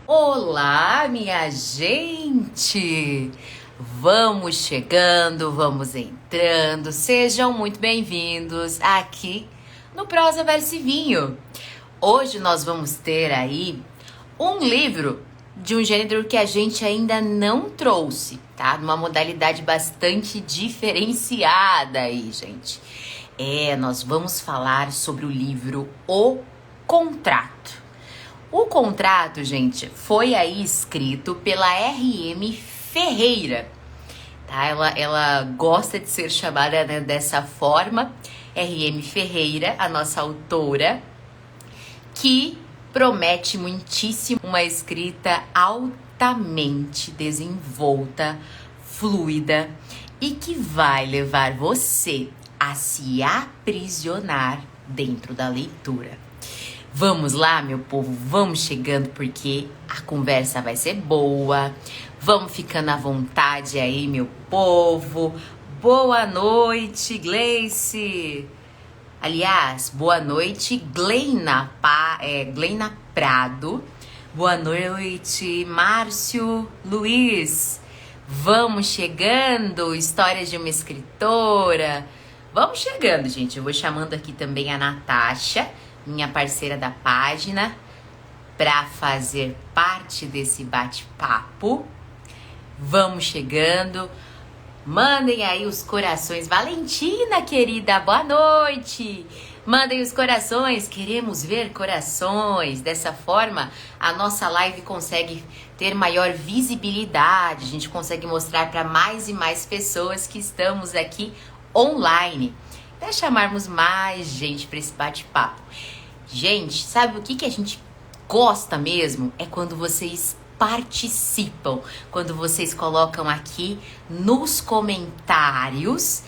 Olá, minha gente! Vamos chegando, vamos entrando, sejam muito bem-vindos aqui no Prosa Verso e Vinho. Hoje nós vamos ter aí um livro de um gênero que a gente ainda não trouxe, tá? Numa modalidade bastante diferenciada aí, gente. Nós vamos falar sobre o livro O Contrato. O contrato, gente, foi aí escrito pela R.M. Ferreira, tá? Ela gosta de ser chamada, né, dessa forma, R.M. Ferreira, a nossa autora, que promete muitíssimo uma escrita altamente desenvolta, fluida e que vai levar você a se aprisionar dentro da leitura. Vamos lá, meu povo, vamos chegando porque a conversa vai ser boa. Vamos ficando à vontade aí, meu povo. Boa noite, Gleice. Aliás, boa noite, Gleina Prado. Boa noite, Márcio Luiz. Vamos chegando, histórias de uma escritora. Vamos chegando, gente. Eu vou chamando aqui também a Natasha, minha parceira da página, para fazer parte desse bate-papo. Vamos chegando. Mandem aí os corações. Valentina, querida, boa noite. Mandem os corações. Queremos ver corações. Dessa forma, a nossa live consegue ter maior visibilidade. A gente consegue mostrar para mais e mais pessoas que estamos aqui online, para chamarmos mais gente para esse bate-papo. Gente, sabe o que a gente gosta mesmo? É quando vocês participam, quando vocês colocam aqui nos comentários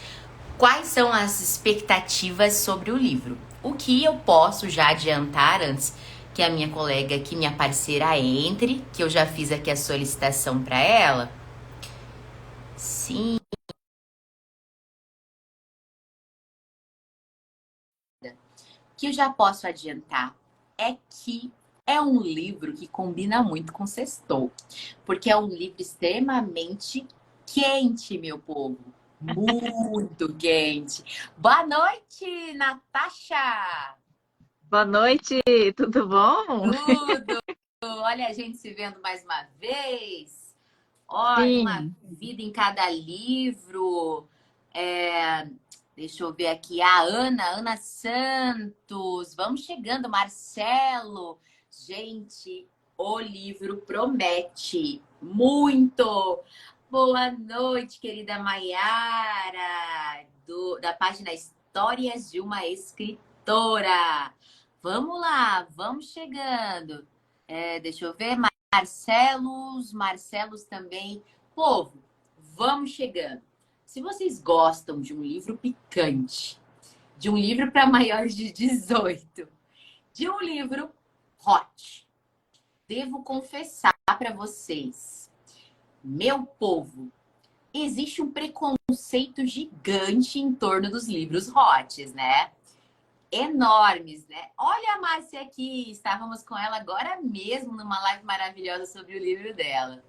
quais são as expectativas sobre o livro. O que eu posso já adiantar antes que a minha colega aqui, minha parceira, entre, que eu já fiz aqui a solicitação para ela. Sim. Que eu já posso adiantar é que é um livro que combina muito com Sextou, porque é um livro extremamente quente, meu povo. Muito quente. Boa noite, Natasha! Boa noite, tudo bom? Tudo! Olha a gente se vendo mais uma vez. Olha, uma Sim, vida em cada livro. É, deixa eu ver aqui. A Ana Santos. Vamos chegando, Marcelo. Gente, o livro promete muito. Boa noite, querida Maiara, da página Histórias de uma Escritora. Vamos lá, vamos chegando. Deixa eu ver. Marcelos também. Povo, vamos chegando. Se vocês gostam de um livro picante, de um livro para maiores de 18, de um livro hot, devo confessar para vocês, meu povo, existe um preconceito gigante em torno dos livros hots, né? Enormes, né? Olha a Márcia aqui, estávamos com ela agora mesmo numa live maravilhosa sobre o livro dela.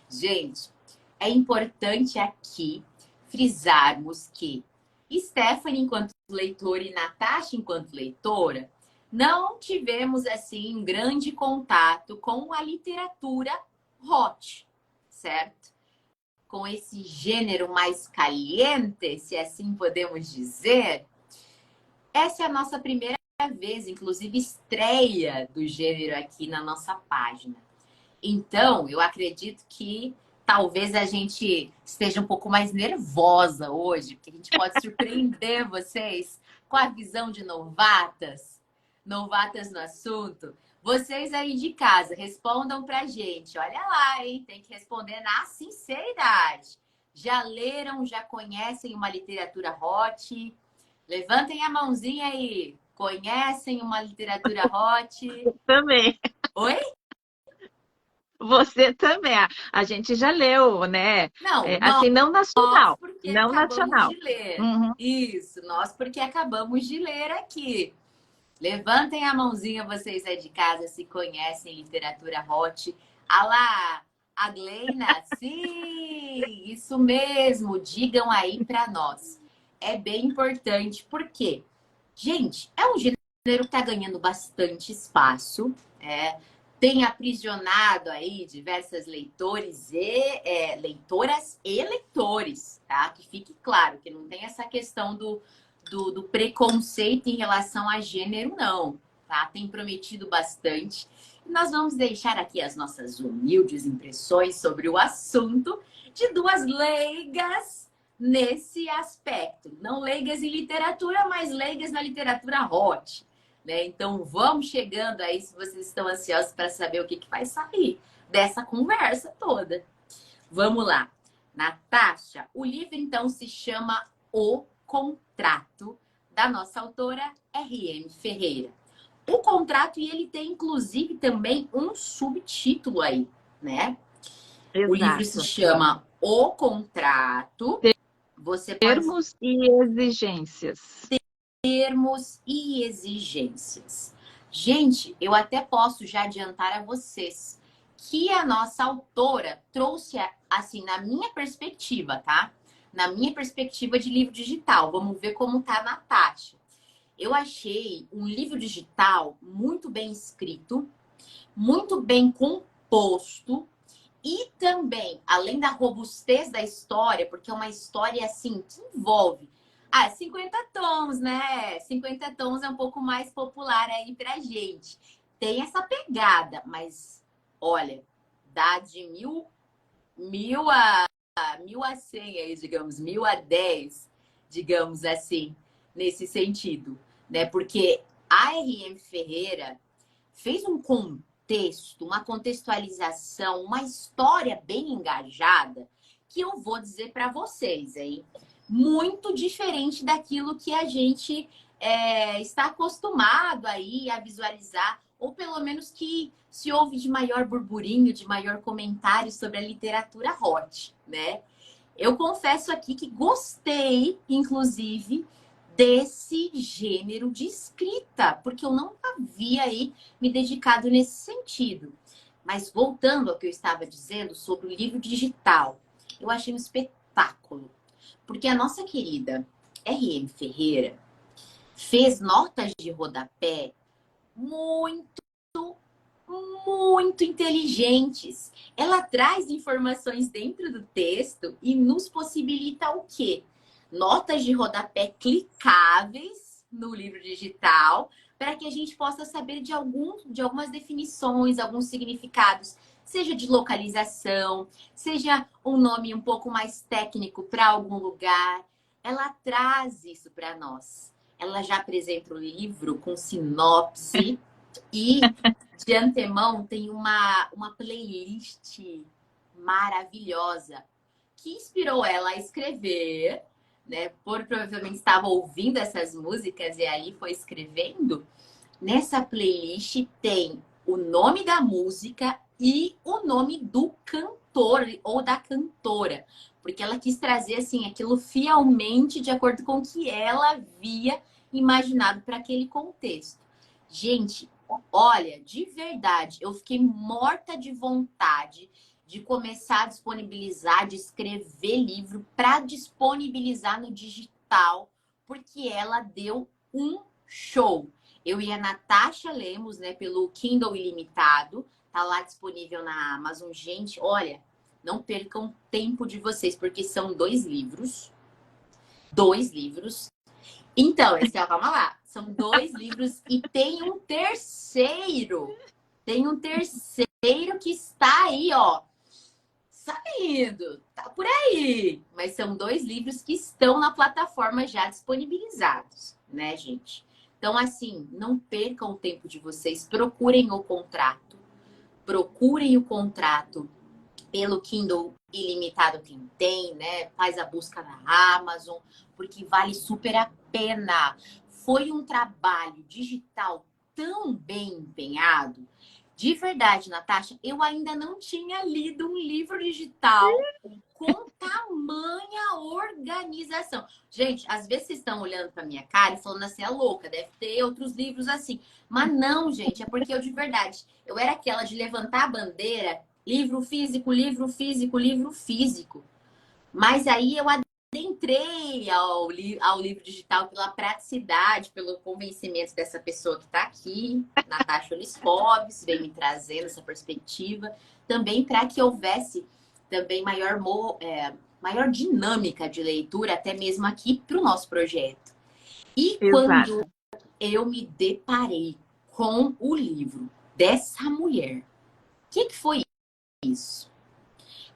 Gente, é importante aqui frisarmos que Stephanie, enquanto leitora, e Natasha, enquanto leitora, não tivemos assim um grande contato com a literatura hot, certo? Com esse gênero mais caliente, se assim podemos dizer. Essa é a nossa primeira vez, inclusive estreia do gênero aqui na nossa página. Então, eu acredito que talvez a gente esteja um pouco mais nervosa hoje, porque a gente pode surpreender vocês com a visão de novatas no assunto. Vocês aí de casa, respondam pra gente. Olha lá, hein? Tem que responder na sinceridade. Já leram, já conhecem uma literatura hot? Levantem a mãozinha aí. Conhecem uma literatura hot? também. Oi? Você também. A gente já leu, né? Não, Assim, não nós nacional, porque não acabamos nacional. de ler. Uhum. Isso, nós porque acabamos de ler aqui. Levantem a mãozinha vocês aí de casa se conhecem literatura hot. Ah lá, a Gleina, sim, isso mesmo, digam aí para nós. É bem importante, porque, gente, é um gênero que está ganhando bastante espaço, tem aprisionado aí diversas leitores leitoras e leitores, tá? Que fique claro que não tem essa questão do preconceito em relação a gênero, não, tá? Tem prometido bastante. Nós vamos deixar aqui as nossas humildes impressões sobre o assunto de duas leigas nesse aspecto. Não leigas em literatura, mas leigas na literatura hot. Né? Então vamos chegando aí se vocês estão ansiosos para saber o que vai sair dessa conversa toda. Vamos lá. Natasha, o livro então se chama O Contrato, da nossa autora R.M. Ferreira. O contrato, e ele tem inclusive também um subtítulo aí, né? O livro se Exato. chama O Contrato. Você pode Termos e exigências. termos e exigências. Gente, eu até posso já adiantar a vocês que a nossa autora trouxe, assim, na minha perspectiva, tá? Na minha perspectiva de livro digital. Vamos ver como tá a Natasha. Eu achei um livro digital muito bem escrito, muito bem composto e também, além da robustez da história, porque é uma história assim que envolve 50 tons, né? 50 tons é um pouco mais popular aí pra gente. Tem essa pegada, mas olha, dá de mil a 100 aí, digamos, 1000 a 10, digamos assim, nesse sentido, né? Porque a R.M. Ferreira fez um contexto, uma contextualização, uma história bem engajada, que eu vou dizer para vocês, hein? Muito diferente daquilo que a gente está acostumado aí a visualizar, ou pelo menos que se ouve de maior burburinho, de maior comentário sobre a literatura hot, né? Eu confesso aqui que gostei, inclusive, desse gênero de escrita, porque eu não havia aí me dedicado nesse sentido. Mas voltando ao que eu estava dizendo sobre o livro digital, eu achei um espetáculo, porque a nossa querida R.M. Ferreira fez notas de rodapé muito, muito inteligentes. Ela traz informações dentro do texto e nos possibilita o quê? Notas de rodapé clicáveis no livro digital, para que a gente possa saber de algumas definições, alguns significados, seja de localização, seja um nome um pouco mais técnico para algum lugar. Ela traz isso para nós. Ela já apresenta o livro com sinopse e de antemão tem uma playlist maravilhosa que inspirou ela a escrever, né? Por provavelmente estava ouvindo essas músicas e aí foi escrevendo. Nessa playlist tem o nome da música e o nome do cantor ou da cantora, porque ela quis trazer assim aquilo fielmente de acordo com o que ela havia imaginado para aquele contexto. Gente, olha, de verdade, eu fiquei morta de vontade de começar a disponibilizar, de escrever livro para disponibilizar no digital, porque ela deu um show. Eu e a Natasha lemos, né, pelo Kindle Ilimitado, tá lá disponível na Amazon. Gente, olha, não percam tempo de vocês, porque são dois livros. Dois livros. Então, calma lá. São dois livros e tem um terceiro. Tem um terceiro que está aí, ó, saindo. Tá por aí. Mas são dois livros que estão na plataforma já disponibilizados, né, gente? Então, assim, não percam o tempo de vocês. Procurem o contrato. Procurem o contrato pelo Kindle Ilimitado quem tem, né? Faz a busca na Amazon, porque vale super a pena. Foi um trabalho digital tão bem empenhado. De verdade, Natasha, eu ainda não tinha lido um livro digital com tamanha organização. Gente, às vezes vocês estão olhando para minha cara e falando assim, é louca, deve ter outros livros assim. Mas não, gente, é porque eu de verdade, eu era aquela de levantar a bandeira livro físico, livro físico, livro físico. Mas aí eu adentrei ao livro digital pela praticidade, pelo convencimento dessa pessoa que está aqui, Natasha Liskoves, vem me trazendo essa perspectiva, também para que houvesse também maior dinâmica de leitura, até mesmo aqui para o nosso projeto. E quando Exato. eu me deparei com o livro dessa mulher, o que foi isso?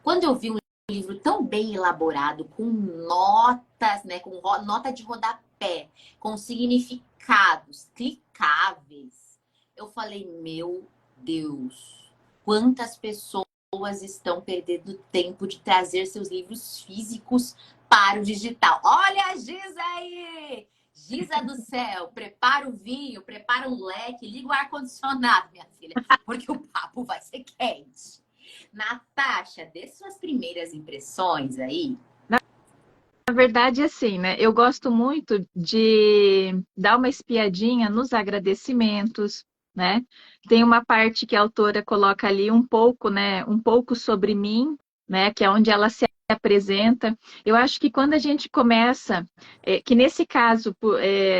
Quando eu vi um livro tão bem elaborado, com notas, né, com nota de rodapé, com significados clicáveis, eu falei, meu Deus, quantas pessoas estão perdendo tempo de trazer seus livros físicos para o digital. Olha a Giza aí! Giza do céu, prepara o vinho, prepara um leque, liga o ar-condicionado, minha filha, porque o papo vai ser quente. Natasha, dê suas primeiras impressões aí. Na verdade, assim, né? Eu gosto muito de dar uma espiadinha nos agradecimentos, né? Tem uma parte que a autora coloca ali um pouco, né? Um pouco sobre mim, né? Que é onde ela se apresenta. Eu acho que quando a gente começa, que nesse caso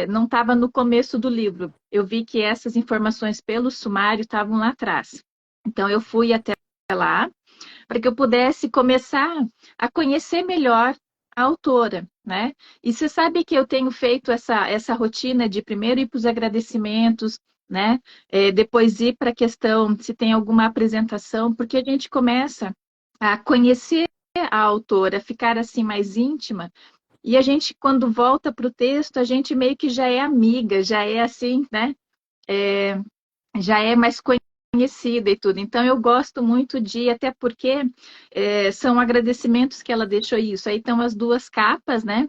não estava no começo do livro, eu vi que essas informações pelo sumário estavam lá atrás. Então eu fui até lá para que eu pudesse começar a conhecer melhor a autora, né? E você sabe que eu tenho feito essa rotina de primeiro ir para os agradecimentos, né? Depois ir para a questão se tem alguma apresentação, porque a gente começa a conhecer a autora, ficar assim mais íntima, e a gente, quando volta para o texto, a gente meio que já é amiga, já é assim, né? É, já é mais conhecida e tudo. Então, eu gosto muito de, até porque são agradecimentos que ela deixou isso. Aí estão as duas capas, né?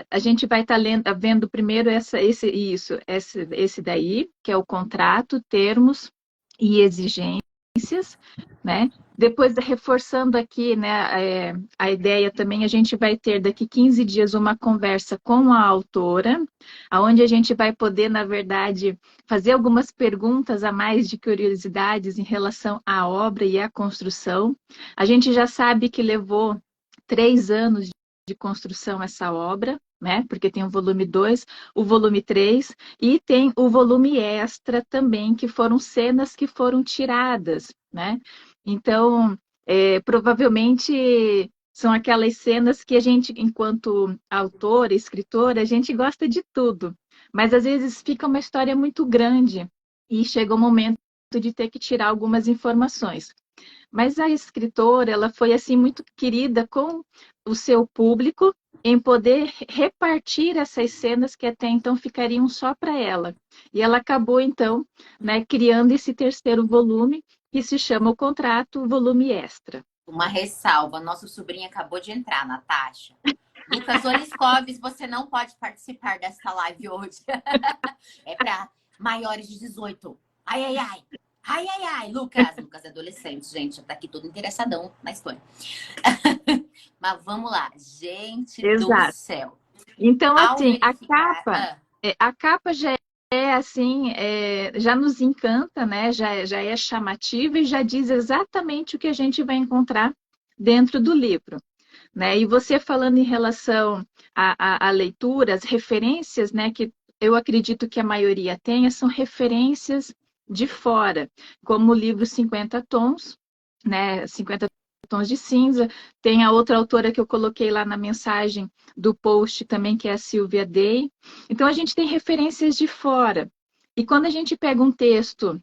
A gente vai estar vendo primeiro esse daí, que é o contrato, termos e exigências, né? Depois, reforçando aqui, né, a ideia também, a gente vai ter daqui 15 dias uma conversa com a autora, onde a gente vai poder, na verdade, fazer algumas perguntas a mais de curiosidades em relação à obra e à construção. A gente já sabe que levou 3 anos de construção essa obra, né? Porque tem o volume 2, o volume 3 e tem o volume extra também, que foram cenas que foram tiradas, né? Então, provavelmente são aquelas cenas que a gente, enquanto autora, escritora, a gente gosta de tudo, mas às vezes fica uma história muito grande e chega o momento de ter que tirar algumas informações. Mas a escritora, ela foi assim muito querida com o seu público em poder repartir essas cenas que até então ficariam só para ela. E ela acabou então, né, criando esse terceiro volume que se chama O Contrato, volume extra. Uma ressalva, nosso sobrinho acabou de entrar, Natasha. Lucas Oliscoves, você não pode participar desta live hoje. É para maiores de 18. Ai, ai, ai. Ai, ai, ai. Lucas é adolescente, gente. Já tá aqui todo interessadão na história. Mas vamos lá. Gente do Exato. céu. Então, Ao assim, verificar... a capa já é assim, já nos encanta, né? Já é chamativa e já diz exatamente o que a gente vai encontrar dentro do livro, né? E você falando em relação à leitura, as referências, né? Que eu acredito que a maioria tenha, são referências de fora, como o livro 50 Tons, né? 50 Tons de Cinza. Tem a outra autora que eu coloquei lá na mensagem do post também, que é a Sylvia Day. Então, a gente tem referências de fora. E quando a gente pega um texto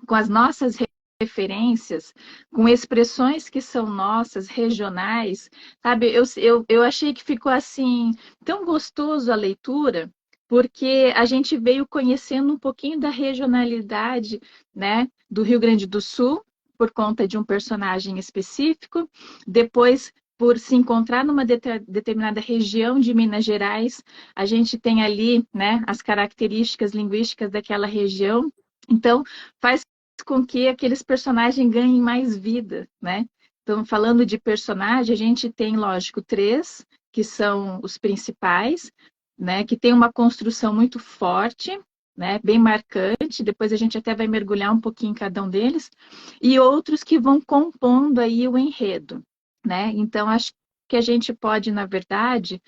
com as nossas referências, com expressões que são nossas, regionais, sabe? Eu achei que ficou assim, tão gostoso a leitura, porque a gente veio conhecendo um pouquinho da regionalidade, né, do Rio Grande do Sul, por conta de um personagem específico, depois por se encontrar numa determinada região de Minas Gerais, a gente tem ali, né, as características linguísticas daquela região. Então, faz com que aqueles personagens ganhem mais vida, né? Então, falando de personagem, a gente tem, lógico, 3, que são os principais, né? Que tem uma construção muito forte, né, bem marcante, depois a gente até vai mergulhar um pouquinho em cada um deles, e outros que vão compondo aí o enredo, né? Então, acho que a gente pode, na verdade,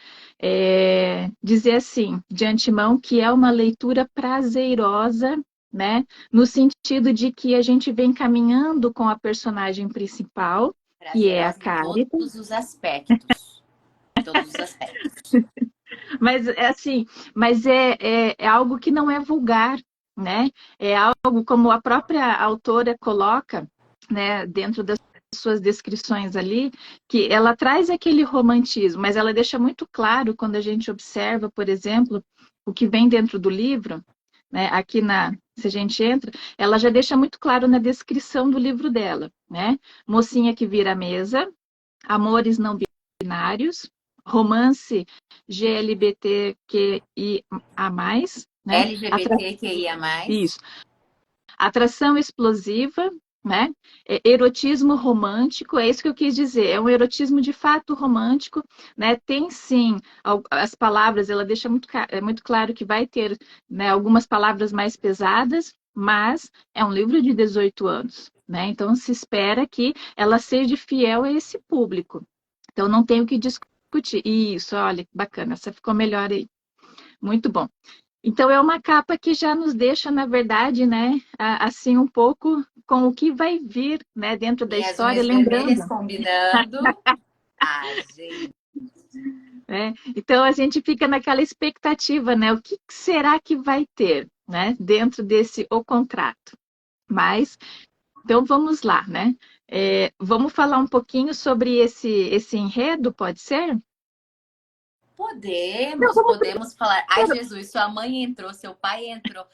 dizer assim, de antemão, que é uma leitura prazerosa, né? No sentido de que a gente vem caminhando com a personagem principal, que é a Prazerosa em Carita. todos os aspectos. Em todos os aspectos. Mas é assim, mas é algo que não é vulgar, né? É algo como a própria autora coloca, né, dentro das suas descrições ali, que ela traz aquele romantismo, mas ela deixa muito claro quando a gente observa, por exemplo, o que vem dentro do livro, né? Aqui se a gente entra, ela já deixa muito claro na descrição do livro dela, né? Mocinha que vira a mesa, amores não binários, romance GLBTQIA+, né? LGBTQIA+. Isso. Atração explosiva, né? Erotismo romântico, é isso que eu quis dizer. É um erotismo de fato romântico, né? Tem sim as palavras, ela deixa muito claro que vai ter, né, algumas palavras mais pesadas, mas é um livro de 18 anos, né? Então se espera que ela seja fiel a esse público. Então não tem o que discutir. Isso, olha, bacana, essa ficou melhor aí. Muito bom. Então é uma capa que já nos deixa, na verdade, né, assim um pouco com o que vai vir, né, dentro da Minhas história, unhas vermelhas lembrando, combinando. Ah, gente. né? Então a gente fica naquela expectativa, né? O que será que vai ter, né, dentro desse O Contrato? Mas então vamos lá, né? Vamos falar um pouquinho sobre esse enredo, pode ser? Não, Podemos falar. Ai, Jesus, sua mãe entrou, seu pai entrou.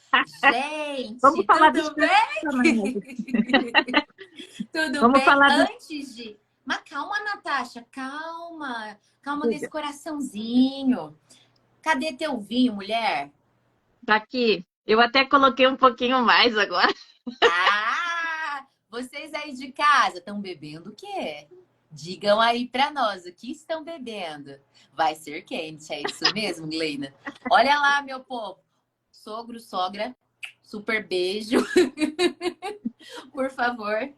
vamos Gente, falar dos tudo personagens. bem? Tudo Vamos bem? falar dos... Antes de. Mas calma, Natasha, calma. Calma nesse coraçãozinho. Cadê teu vinho, mulher? Tá aqui. Eu até coloquei um pouquinho mais agora. Ah! Vocês aí de casa estão bebendo o quê? Digam aí pra nós o que estão bebendo. Vai ser quente, é isso mesmo, Gleina? Olha lá, meu povo. Sogro, sogra, super beijo. Por favor,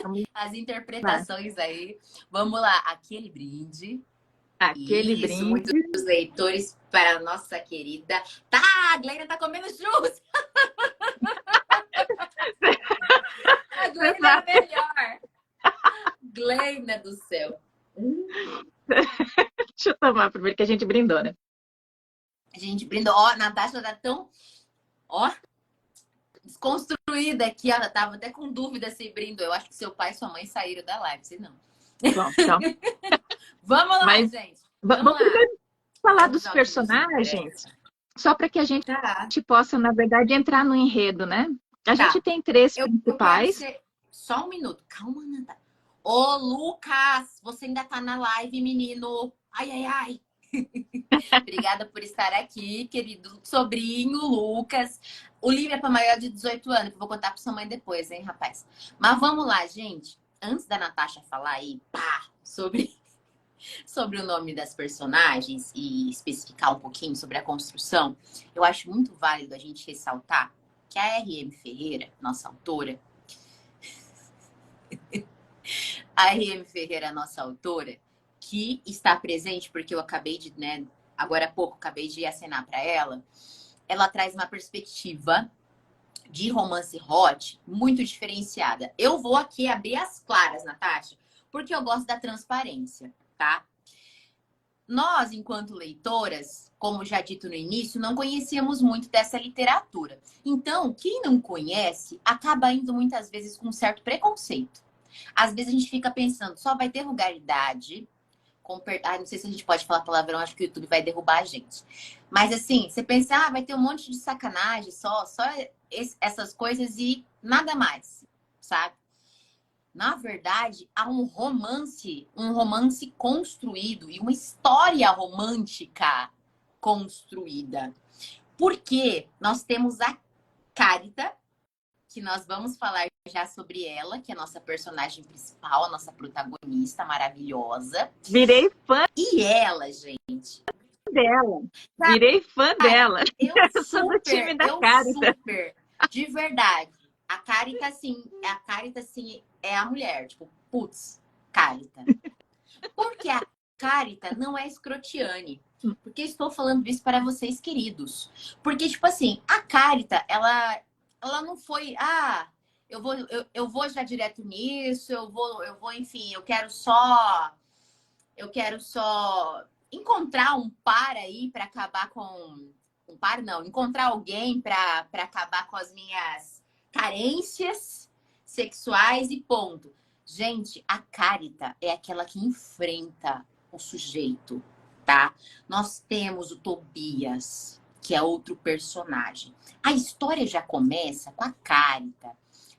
Vamos as lá. interpretações aí. Vamos lá, aquele brinde. Aquele Isso, brinde. muitos leitores para a nossa querida. Tá, a Gleina tá comendo churros. A Gleina é a melhor. Gleina do céu. Deixa eu tomar primeiro que a gente brindou, né? A gente brindou. Ó, a Natasha tá tão, ó, desconstruída aqui. Ela tava até com dúvida se brindou. Eu acho que seu pai e sua mãe saíram da live, se não. Bom, então. Vamos lá, Mas gente. Vamos vamos lá. primeiro falar Vamos dos ao que nos personagens, interessa. só para que a gente Tá, possa, na verdade, entrar no enredo, né? A gente tá. tem três Eu quero principais. ser. Só um minuto. Calma, Natasha. Ô, Lucas, você ainda tá na live, menino. Ai, ai, ai. Obrigada por estar aqui, querido sobrinho Lucas. O livro é para maior de 18 anos, que eu vou contar para sua mãe depois, hein, rapaz? Mas vamos lá, gente. Antes da Natasha falar aí, pá, sobre o nome das personagens e especificar um pouquinho sobre a construção, eu acho muito válido a gente ressaltar que a R.M. Ferreira, nossa autora, a R.M. Ferreira, nossa autora, que está presente, porque eu acabei de, né, agora há pouco, acabei de acenar para ela traz uma perspectiva de romance hot muito diferenciada. Eu vou aqui abrir as claras, Natasha, porque eu gosto da transparência, tá? Nós, enquanto leitoras, como já dito no início, não conhecíamos muito dessa literatura. Então, quem não conhece acaba indo muitas vezes com um certo preconceito. Às vezes a gente fica pensando, só vai ter vulgaridade. Não sei se a gente pode falar palavrão, acho que o YouTube vai derrubar a gente. Mas assim, você pensa, vai ter um monte de sacanagem, só essas coisas e nada mais, sabe? Na verdade, há um romance construído e uma história romântica construída. Porque nós temos a Carita, que nós vamos falar já sobre ela, que é a nossa personagem principal, a nossa protagonista maravilhosa. Virei fã E ela, gente, dela. Virei fã Cara, dela. eu Eu sou do time super, da eu Carita. super, de verdade. A Carita, assim, é a mulher. Tipo, putz, Carita. Porque a Carita não é escrotiane. Porque estou falando isso para vocês, queridos. Porque, tipo assim, a Carita, ela não foi, eu vou já direto nisso, enfim, eu quero só encontrar um par aí para acabar com. Um par não, encontrar alguém para acabar com as minhas carências sexuais e ponto. Gente, a Carita é aquela que enfrenta o sujeito, tá? Nós temos o Tobias, que é outro personagem. A história já começa com a Carita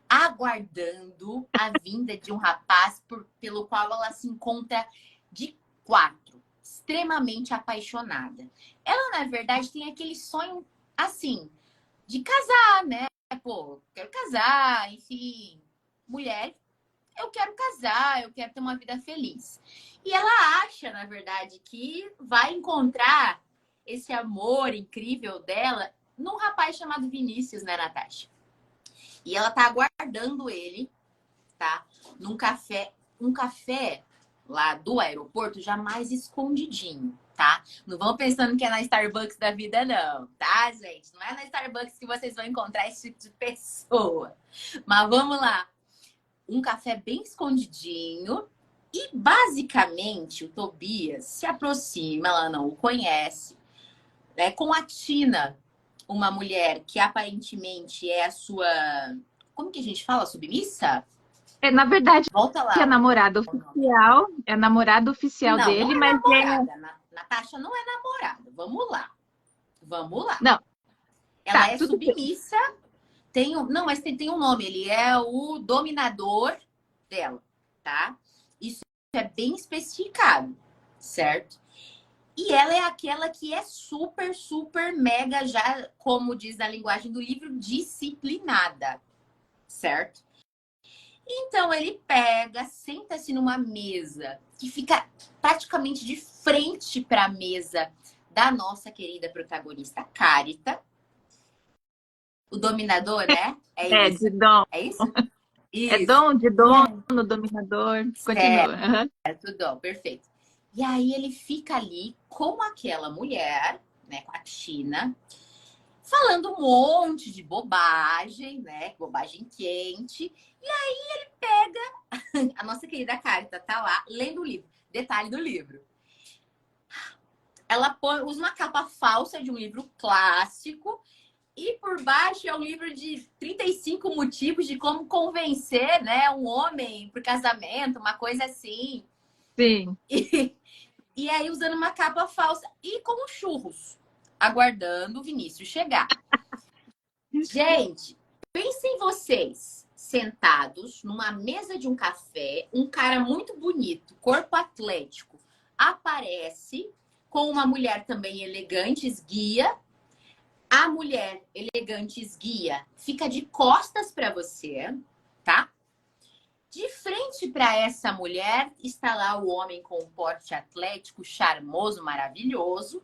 aguardando a vinda de um rapaz pelo qual ela se encontra de quatro, extremamente apaixonada. Ela, na verdade, tem aquele sonho, assim, de casar, né? Pô, quero casar, enfim. Mulher, eu quero casar, eu quero ter uma vida feliz. E ela acha, na verdade, que vai encontrar esse amor incrível dela num rapaz chamado Vinícius, né, Natasha? E ela tá aguardando ele, tá? Num café, um café lá do aeroporto, já mais escondidinho, tá? Não vão pensando que é na Starbucks da vida, não, tá, gente? Não é na Starbucks que vocês vão encontrar esse tipo de pessoa. Mas vamos lá. Um café bem escondidinho. E, basicamente, o Tobias se aproxima, ela não o conhece, né, com a Tina, uma mulher que aparentemente é a sua... Como que a gente fala? Submissa? Na verdade, Volta é a lá. namorada oficial, é a namorada oficial Não, não dele, é mas namorada. Natasha não é namorada. Vamos lá. Vamos lá. não, Ela tá, é tudo bem. submissa. Não, mas tem um nome. Ele é o dominador dela, tá? Isso é bem especificado, certo? E ela é aquela que é super, super, mega, já, como diz na linguagem do livro, disciplinada, certo? Então ele pega, senta-se numa mesa que fica praticamente de frente para a mesa da nossa querida protagonista Carita. O dominador, né? É É, isso. de dom. É isso? É Isso. dom, de E dono, é dominador. Continua. Aham. certo, perfeito. E aí ele fica ali com aquela mulher, né, com a Tina, falando um monte de bobagem, né? Bobagem quente. E aí ele pega a nossa querida Carita, tá lá lendo o livro. Detalhe do livro. Ela usa uma capa falsa de um livro clássico e por baixo é um livro de 35 motivos de como convencer, né, um homem pro casamento, uma coisa assim. Sim. E aí usando uma capa falsa e com churros, aguardando o Vinícius chegar. Gente, pensem vocês sentados numa mesa de um café, um cara muito bonito, corpo atlético, aparece com uma mulher também elegante, esguia. A mulher elegante, esguia, fica de costas para você, tá? De frente para essa mulher está lá o homem com um porte atlético, charmoso, maravilhoso.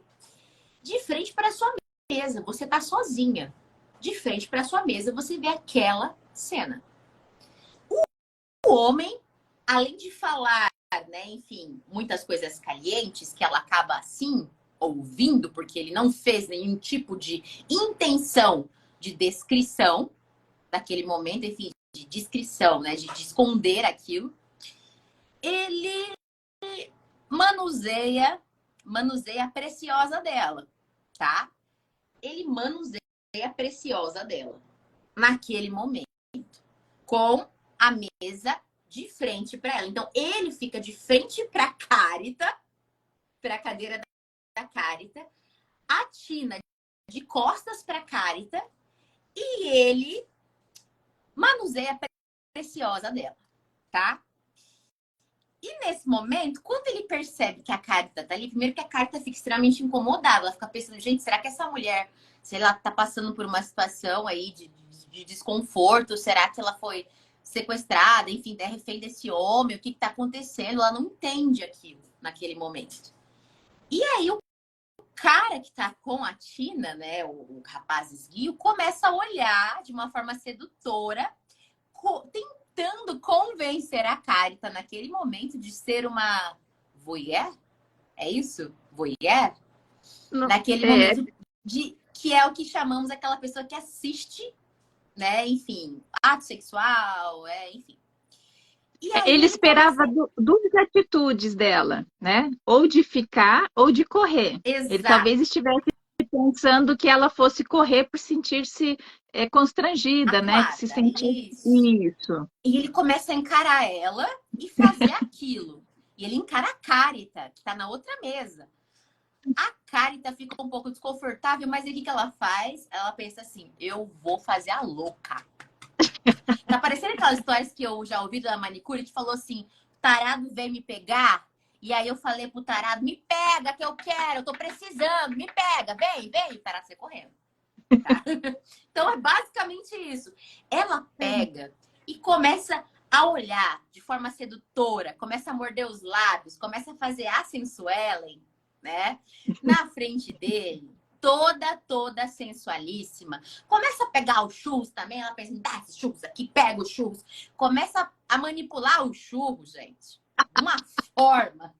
De frente para sua mesa, você tá sozinha. De frente para sua mesa, você vê aquela cena. O homem, além de falar, né, enfim, muitas coisas calientes que ela acaba assim ouvindo, porque ele não fez nenhum tipo de intenção de descrição daquele momento, enfim, de descrição, né, de esconder aquilo. Ele manuseia a preciosa dela, tá? Ele manuseia a preciosa dela naquele momento, com a mesa de frente para ela. Então, ele fica de frente para a Carita, para a cadeira da Carita, a Tina de costas para a Carita e ele manuseia a preciosa dela, tá? E nesse momento, quando ele percebe que a Carita tá ali, primeiro que a Carita fica extremamente incomodada, ela fica pensando, gente, será que essa mulher, sei lá, tá passando por uma situação aí de desconforto? Será que ela foi sequestrada, enfim, é refém desse homem? O que tá acontecendo? Ela não entende aquilo naquele momento. E aí o cara que tá com a Tina, né, o rapaz esguio, começa a olhar de uma forma sedutora, tentando convencer a Carita naquele momento de ser uma voyeur. É isso? Voyeur? Não, Naquele momento de que é o que chamamos aquela pessoa que assiste, né? Enfim, ato sexual, enfim. E aí ele ele começa. esperava duas atitudes dela, né? Ou de ficar ou de correr. Ele Exato, talvez estivesse pensando que ela fosse correr por sentir-se constrangida, né? Que se acuada, sentir isso. isso. E ele começa a encarar ela e fazer aquilo. E ele encara a Carita, que tá na outra mesa. A Carita fica um pouco desconfortável, mas aí o que ela faz? Ela pensa assim: eu vou fazer a louca. Tá parecendo aquelas histórias que eu já ouvi da manicure que falou assim: tarado vem me pegar. E aí eu falei pro tarado: me pega que eu quero, eu tô precisando, me pega, vem, vem. O tarado sai correndo. Tá? Então é basicamente isso. Ela pega e começa a olhar de forma sedutora, começa a morder os lábios, começa a fazer a sensuelen, né? Na frente dele, toda sensualíssima. Começa a pegar os churros também, ela pensa, dá esses churros aqui, pega os churros. Começa a manipular os churros, gente. De uma forma.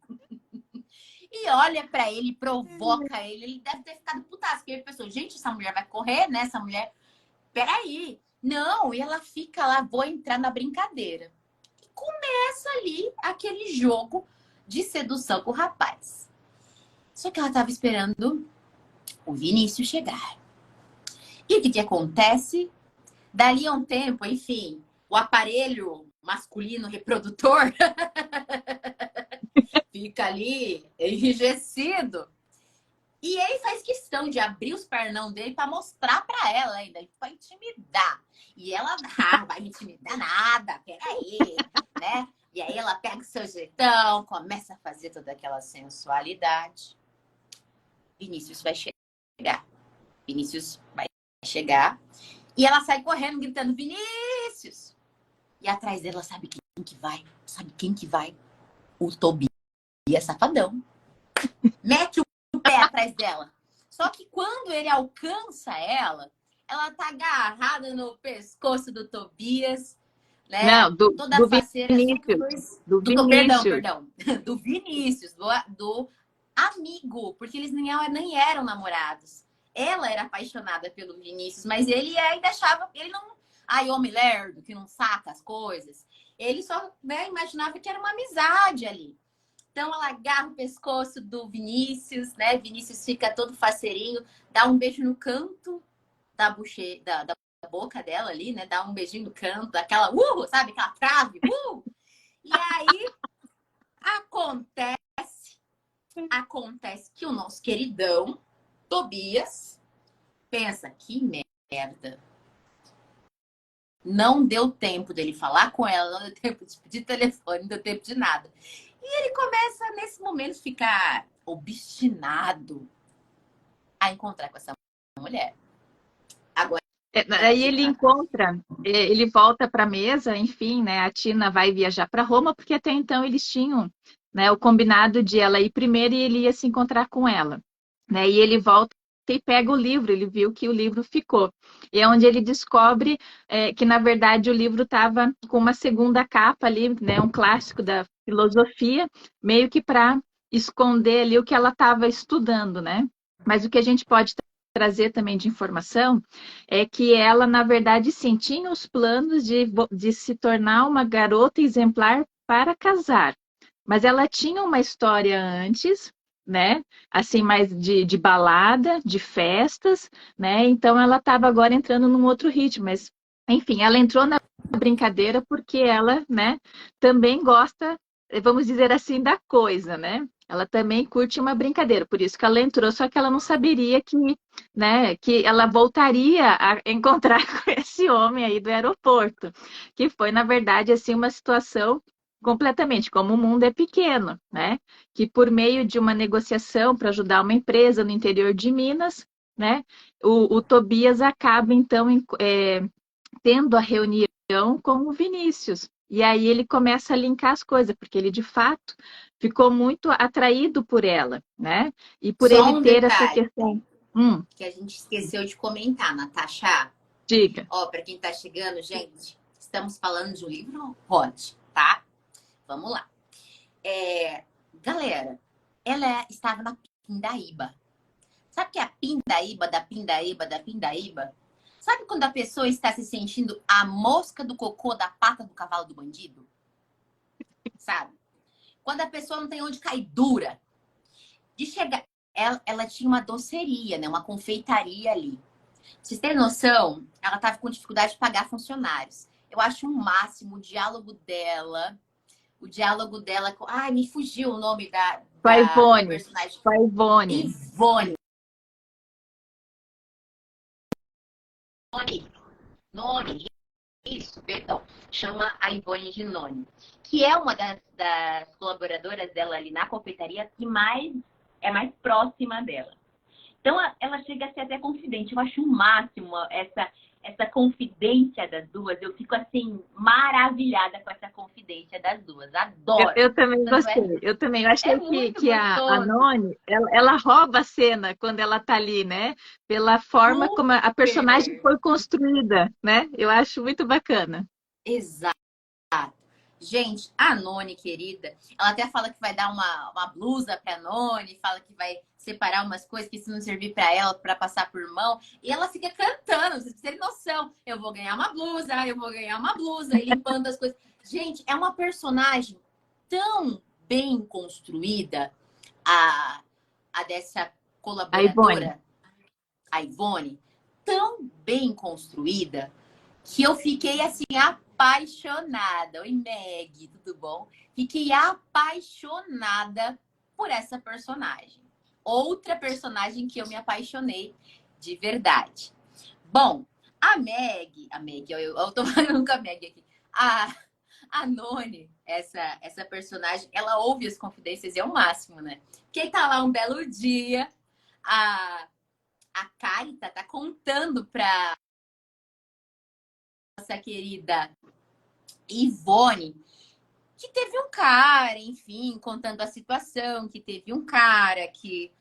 E olha pra ele, provoca ele. Ele deve ter ficado putaço. Porque ele pensou, gente, essa mulher vai correr, né? Essa mulher... Peraí. Não, e ela fica lá, vou entrar na brincadeira. E começa ali aquele jogo de sedução com o rapaz. Só que ela tava esperando o Vinícius chegar. E o que acontece? Dali a um tempo, enfim, o aparelho masculino reprodutor fica ali enrijecido. E ele faz questão de abrir os pernão dele para mostrar para ela ainda, para intimidar. E ela, não vai me intimidar nada, peraí, né? E aí ela pega o seu jeitão, começa a fazer toda aquela sensualidade. Vinícius vai chegar. Vinícius vai chegar. E ela sai correndo, gritando, Vinícius! E atrás dela, sabe quem que vai? Sabe quem que vai? O Tobias safadão. Mete o pé atrás dela. Só que quando ele alcança ela, ela tá agarrada no pescoço do Tobias, né? Não, Toda do faceira, só que Vinícius. foi... Do Perdão, Vinícius. perdão. Do Vinícius, do amigo, porque eles nem eram namorados. Ela era apaixonada pelo Vinícius, mas ele ainda achava, ele não, ai, homem lerdo, que não saca as coisas. Ele só, né, imaginava que era uma amizade ali. Então ela agarra o pescoço do Vinícius, né? Vinícius fica todo faceirinho, dá um beijo no canto da boca dela ali, né? Dá um beijinho no canto, aquela, sabe? Aquela trave, E aí acontece que o nosso queridão Tobias pensa, que merda. Não deu tempo dele falar com ela, não deu tempo de pedir telefone, não deu tempo de nada. E ele começa, nesse momento, a ficar obstinado a encontrar com essa mulher. Agora, Aí ele encontra, ele volta para a mesa, enfim, né? A Tina vai viajar para Roma, porque até então eles tinham, né, o combinado de ela ir primeiro e ele ia se encontrar com ela, né? E ele volta e pega o livro, ele viu que o livro ficou. E é onde ele descobre que, na verdade, o livro estava com uma segunda capa ali, né? Um clássico da filosofia, meio que para esconder ali o que ela estava estudando, né? Mas o que a gente pode trazer também de informação é que ela, na verdade, sim, tinha os planos de se tornar uma garota exemplar para casar. Mas ela tinha uma história antes, né? Assim, mais de balada, de festas, né? Então ela estava agora entrando num outro ritmo. Mas, enfim, ela entrou na brincadeira porque ela, né, também gosta, vamos dizer assim, da coisa, né? Ela também curte uma brincadeira, por isso que ela entrou, só que ela não saberia que, né, que ela voltaria a encontrar com esse homem aí do aeroporto, que foi, na verdade, assim, uma situação completamente, como o mundo é pequeno, né? Que por meio de uma negociação para ajudar uma empresa no interior de Minas, né? O Tobias acaba, então, tendo a reunião com o Vinícius. E aí ele começa a linkar as coisas, porque ele de fato ficou muito atraído por ela, né? E por Só ele um ter essa detalhe questão. que a gente esqueceu de comentar, Natasha. Diga. Ó, para quem tá chegando, gente, estamos falando de um livro hot, tá? Vamos lá. Galera, ela estava na Pindaíba. Sabe o que é a Pindaíba, da Pindaíba, da Pindaíba? Sabe quando a pessoa está se sentindo a mosca do cocô da pata do cavalo do bandido? Sabe? Quando a pessoa não tem onde cair dura. De chegar, ela tinha uma doceria, né? Uma confeitaria ali. Pra vocês terem noção, ela estava com dificuldade de pagar funcionários. Eu acho o máximo o diálogo dela. O diálogo dela com. Ai, me fugiu o nome Com a da Ivone. personagem. Com a Ivone. Ivone. Noni. Isso, perdão. Chama a Ivone de Noni. Que é uma das colaboradoras dela ali na confeitaria que é mais próxima dela. Então, ela chega a ser até confidente. Eu acho o máximo essa confidência das duas. Eu fico, assim, maravilhada com essa confidência das duas. Adoro. Eu também Então, gostei. Eu também. Eu achei muito que a gostoso. Noni, ela rouba a cena quando ela tá ali, né? Pela forma como a personagem Super. foi construída, né? Eu acho muito bacana. Exato. Gente, a Noni, querida, ela até fala que vai dar uma blusa pra Noni, fala que vai separar umas coisas que se não servir pra ela, pra passar por mão. E ela fica cantando, vocês terem noção. Eu vou ganhar uma blusa, eu vou ganhar uma blusa, e limpando as coisas. Gente, é uma personagem tão bem construída, a dessa A Ivone. colaboradora, a Ivone, tão bem construída que eu fiquei assim apaixonada. Oi, Meg, tudo bom? Fiquei apaixonada por essa personagem. Outra personagem que eu me apaixonei de verdade. Bom, a Meg, eu tô falando com a Meg aqui. A Noni, essa personagem, ela ouve as confidências, é o máximo, né? Quem tá lá um belo dia, a Carita tá contando pra nossa querida Ivone que teve um cara, enfim, contando a situação, que teve um cara que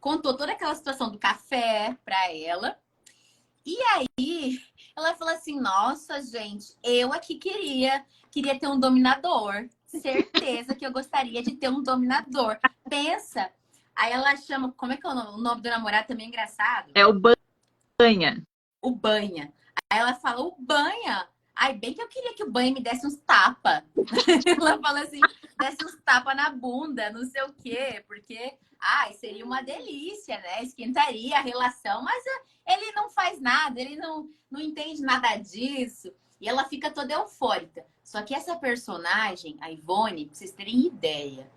contou toda aquela situação do café para ela. E aí ela falou assim: nossa, gente, eu aqui queria ter um dominador. Certeza que eu gostaria de ter um dominador. Pensa. Aí ela chama, como é que é o nome do namorado também é engraçado? É o Banha. O Banha. Aí ela fala, o Banha? Ai, bem que eu queria que o Banha me desse uns tapas. Ela fala assim, desse uns tapas na bunda, não sei o quê, porque, seria uma delícia, né? Esquentaria a relação, mas ele não faz nada, ele não entende nada disso. E ela fica toda eufórica. Só que essa personagem, a Ivone, pra vocês terem ideia,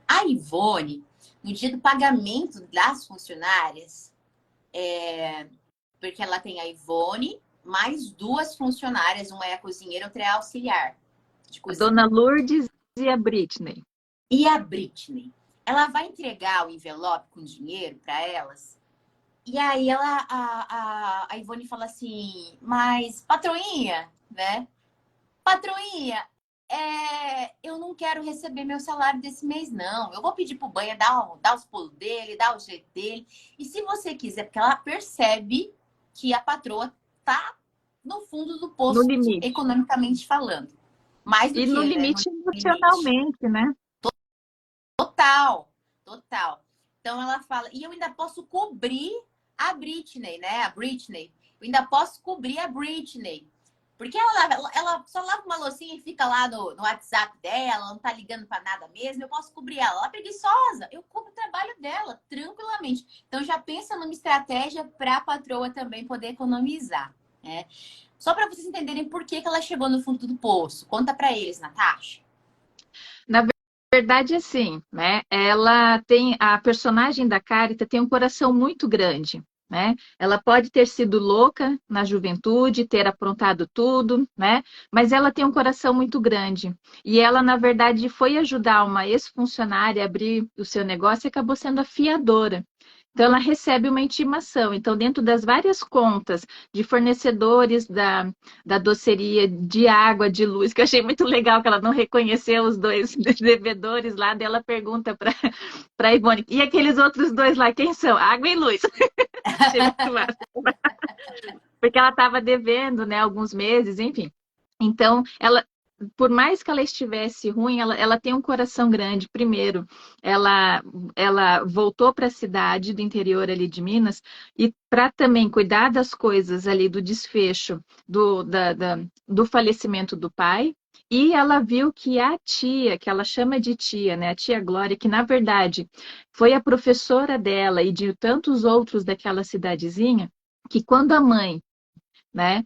a Ivone, no dia do pagamento das funcionárias, porque ela tem a Ivone, mais duas funcionárias, uma é a cozinheira, outra é a auxiliar de A cozinha. Dona Lourdes e a Britney. E a Britney, ela vai entregar o envelope com dinheiro para elas. E aí a Ivone fala assim, mas patroinha, né? Patroinha, eu não quero receber meu salário desse mês, não. Eu vou pedir pro Banha dar os pulos dele, dar o jeito dele. E se você quiser, porque ela percebe que a patroa tá no fundo do No poço, limite. economicamente falando. Mais do E que no né? limite No limite. emocionalmente, né? Total, total. Então ela fala, e eu ainda posso cobrir a Britney, né? A Britney. Eu ainda posso cobrir a Britney. Porque ela só lava uma loucinha e fica lá no WhatsApp dela, não tá ligando pra nada mesmo. Eu posso cobrir ela. Ela é preguiçosa. Eu cubro o trabalho dela, tranquilamente. Então já pensa numa estratégia pra patroa também poder economizar, né? Só para vocês entenderem por que ela chegou no fundo do poço. Conta pra eles, Natasha. Na verdade, assim, né? Ela tem a personagem da Carita tem um coração muito grande, né? Ela pode ter sido louca na juventude, ter aprontado tudo, né? Mas ela tem um coração muito grande. E ela, na verdade, foi ajudar uma ex-funcionária a abrir o seu negócio e acabou sendo a fiadora. Então, ela recebe uma intimação. Então, dentro das várias contas de fornecedores da doceria de água, de luz, que eu achei muito legal que ela não reconheceu os dois devedores lá, dela pergunta para a Ivone, e aqueles outros dois lá, quem são? Água e luz. Achei muito massa. Porque ela estava devendo, né, alguns meses, enfim. Então, ela, por mais que ela estivesse ruim, ela tem um coração grande. Primeiro, ela, ela voltou para a cidade do interior ali de Minas e para também cuidar das coisas ali do desfecho do falecimento do pai. E ela viu que a tia, que ela chama de tia, né, a tia Glória, que na verdade foi a professora dela e de tantos outros daquela cidadezinha, que quando a mãe, né,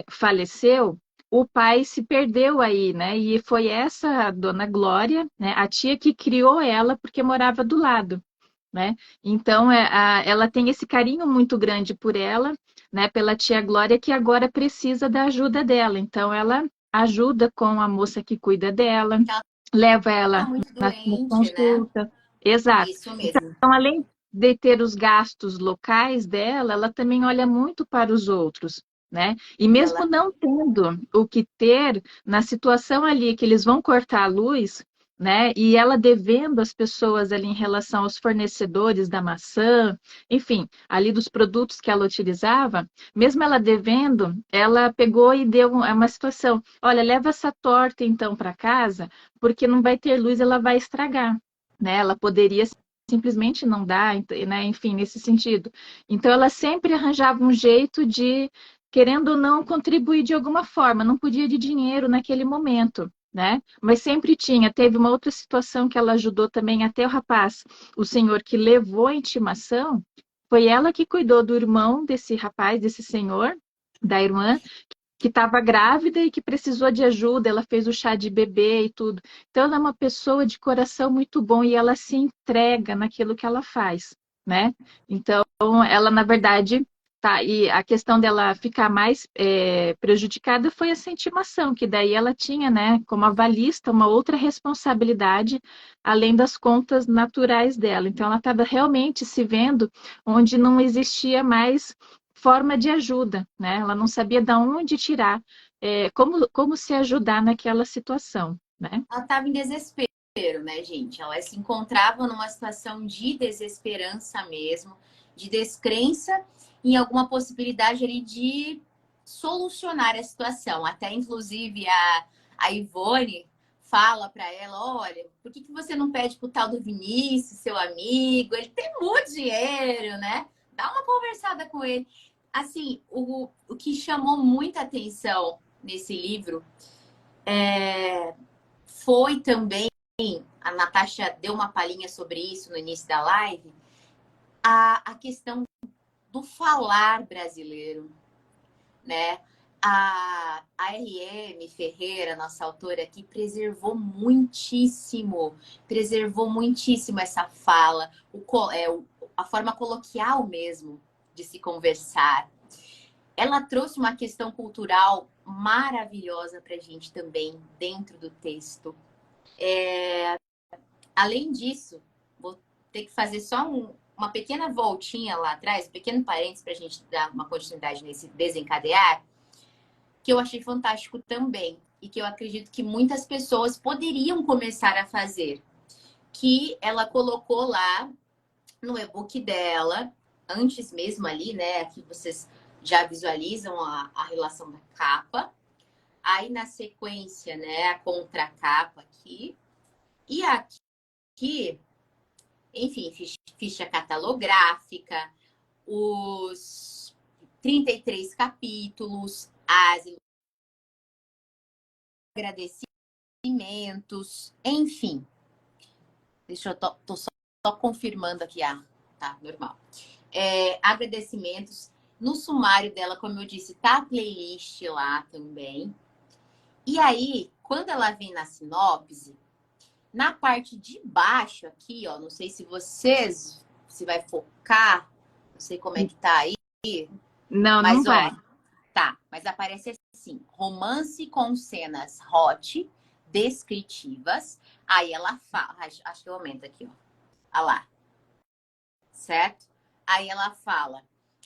faleceu, o pai se perdeu aí, né? E foi essa dona Glória, né, a tia que criou ela porque morava do lado, né? Então ela tem esse carinho muito grande por ela, né? Pela tia Glória que agora precisa da ajuda dela. Então ela ajuda com a moça que cuida dela, Ela leva tá ela muito na doente, né? consulta. Exato. Isso mesmo. Então, além de ter os gastos locais dela, ela também olha muito para os outros, né? E E mesmo ela não tendo o que ter, na situação ali que eles vão cortar a luz, né? E ela devendo as pessoas ali em relação aos fornecedores da maçã, enfim, ali dos produtos que ela utilizava, mesmo ela devendo, ela pegou e deu uma situação. Olha, leva essa torta então para casa, porque não vai ter luz, ela vai estragar, né? Ela poderia simplesmente não dar, né? Enfim, nesse sentido. Então, ela sempre arranjava um jeito de, querendo ou não, contribuir de alguma forma. Não podia de dinheiro naquele momento, né? Mas sempre tinha. Teve uma outra situação que ela ajudou também até o rapaz, o senhor que levou a intimação, foi ela que cuidou do irmão desse rapaz, desse senhor, da irmã, que estava grávida e que precisou de ajuda, ela fez o chá de bebê e tudo. Então, ela é uma pessoa de coração muito bom e ela se entrega naquilo que ela faz, né? Então, ela, na verdade, tá. E a questão dela ficar mais prejudicada foi essa intimação, que daí ela tinha, né, como avalista, uma outra responsabilidade, além das contas naturais dela. Então, ela estava realmente se vendo onde não existia mais forma de ajuda, né? Ela não sabia de onde tirar, como se ajudar naquela situação, né? estava em desespero, né, gente? Ela se encontrava numa situação de desesperança mesmo, de descrença em alguma possibilidade ali de solucionar a situação. Até, inclusive, a Ivone fala para ela, olha, por que você não pede pro tal do Vinícius, seu amigo? Ele tem muito dinheiro, né? Dá uma conversada com ele. Assim, o que chamou muita atenção nesse livro foi também, a Natasha deu uma palhinha sobre isso no início da live, a questão do falar brasileiro, né? A R.M. Ferreira, nossa autora aqui, preservou muitíssimo essa fala, a forma coloquial mesmo de se conversar. Ela trouxe uma questão cultural maravilhosa para a gente também dentro do texto. Além disso, vou ter que fazer só uma pequena voltinha lá atrás, um pequeno parênteses para a gente dar uma continuidade nesse desencadear, que eu achei fantástico também e que eu acredito que muitas pessoas poderiam começar a fazer, que ela colocou lá no e-book dela, antes mesmo ali, né, aqui vocês já visualizam a relação da capa, aí na sequência, né, a contracapa aqui, e aqui, enfim, ficha catalográfica, os 33 capítulos, as agradecimentos, enfim. Deixa eu tô só confirmando aqui, tá normal. Agradecimentos. No sumário dela, como eu disse, tá a playlist lá também. E aí, quando ela vem na sinopse, na parte de baixo aqui, ó, não sei se se vai focar, não sei como é que tá aí, Não, não mas vai. ó, tá, mas aparece assim, romance com cenas hot, descritivas. Aí ela fala, acho que eu aumento aqui, ó. Olha lá. certo? Aí ela fala,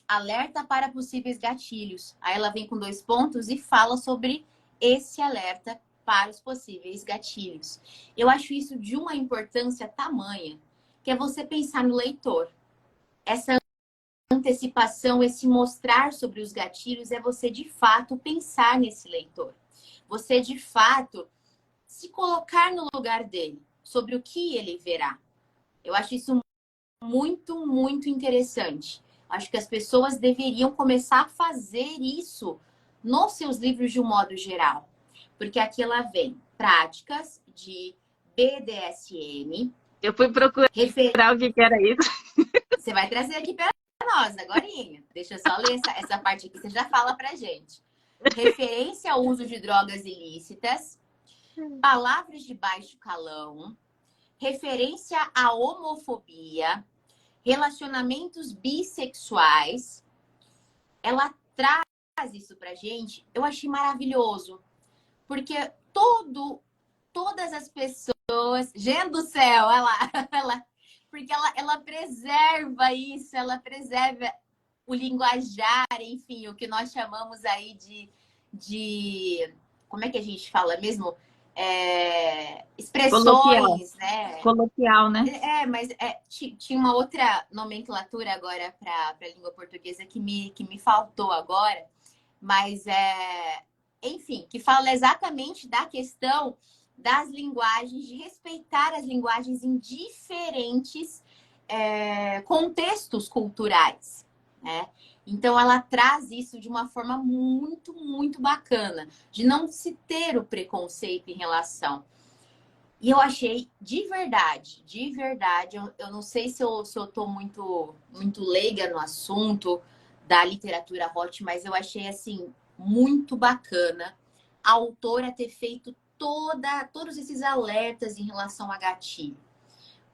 alerta para possíveis gatilhos. Aí ela vem com 2 pontos e fala sobre esse alerta para os possíveis gatilhos. Eu acho isso de uma importância tamanha, que é você pensar no leitor. Essa antecipação, esse mostrar sobre os gatilhos é você de fato pensar nesse leitor. Você de fato se colocar no lugar dele, sobre o que ele verá. Eu acho isso muito, muito interessante. Acho que as pessoas deveriam começar a fazer isso nos seus livros de um modo geral. Porque aqui ela vem práticas de BDSM. Eu fui procurar o que era isso. Você vai trazer aqui para nós, agorinha. Deixa eu só ler essa parte aqui, você já fala pra gente. Referência ao uso de drogas ilícitas, palavras de baixo calão, referência à homofobia, relacionamentos bissexuais. Ela traz isso pra gente. Eu achei maravilhoso. Porque todas as pessoas... Gente do céu, olha lá. Porque ela preserva isso, ela preserva o linguajar, enfim, o que nós chamamos aí de como é que a gente fala mesmo? Expressões, Coloquial. né? Coloquial, né? Mas tinha uma outra nomenclatura agora para a língua portuguesa que me faltou agora, mas enfim, que fala exatamente da questão das linguagens, de respeitar as linguagens em diferentes contextos culturais, né? Então, ela traz isso de uma forma muito, muito bacana, de não se ter o preconceito em relação. E eu achei, de verdade, eu não sei se eu tô muito, muito leiga no assunto da literatura hot, mas eu achei, assim, muito bacana a autora ter feito todos esses alertas em relação a gatilho.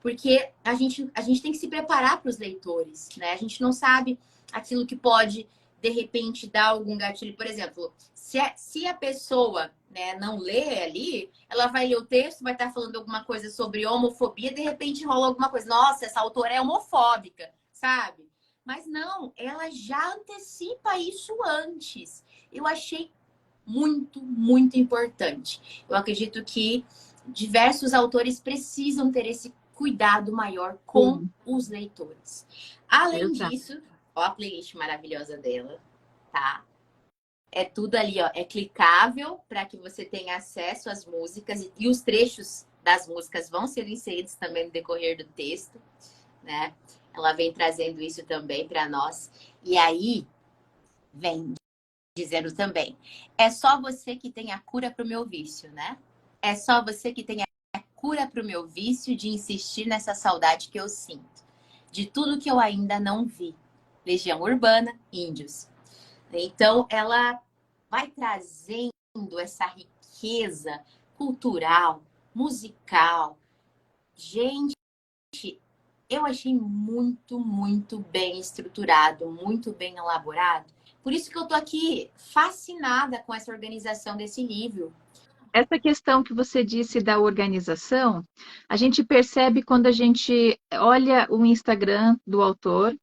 Porque a gente tem que se preparar para os leitores, né? A gente não sabe aquilo que pode, de repente, dar algum gatilho. Por exemplo, se a pessoa, né, não lê ali, ela vai ler o texto, vai estar falando alguma coisa sobre homofobia, de repente rola alguma coisa. Nossa, essa autora é homofóbica, sabe? Mas não, ela já antecipa isso antes. Eu achei muito, muito importante. Eu acredito que diversos autores precisam ter esse cuidado maior com os leitores. Além disso, ó a playlist maravilhosa dela, tá? É tudo ali, ó. É clicável para que você tenha acesso às músicas e os trechos das músicas vão ser inseridos também no decorrer do texto, né? Ela vem trazendo isso também para nós. E aí, vem dizendo também, é só você que tem a cura para o meu vício, né? É só você que tem a cura para o meu vício de insistir nessa saudade que eu sinto. De tudo que eu ainda não vi. Legião Urbana, Índios. Então, ela vai trazendo essa riqueza cultural, musical. Gente, eu achei muito, muito bem estruturado, muito bem elaborado. Por isso que eu tô aqui fascinada com essa organização desse livro. Essa questão que você disse da organização, a gente percebe quando a gente olha o Instagram do autor,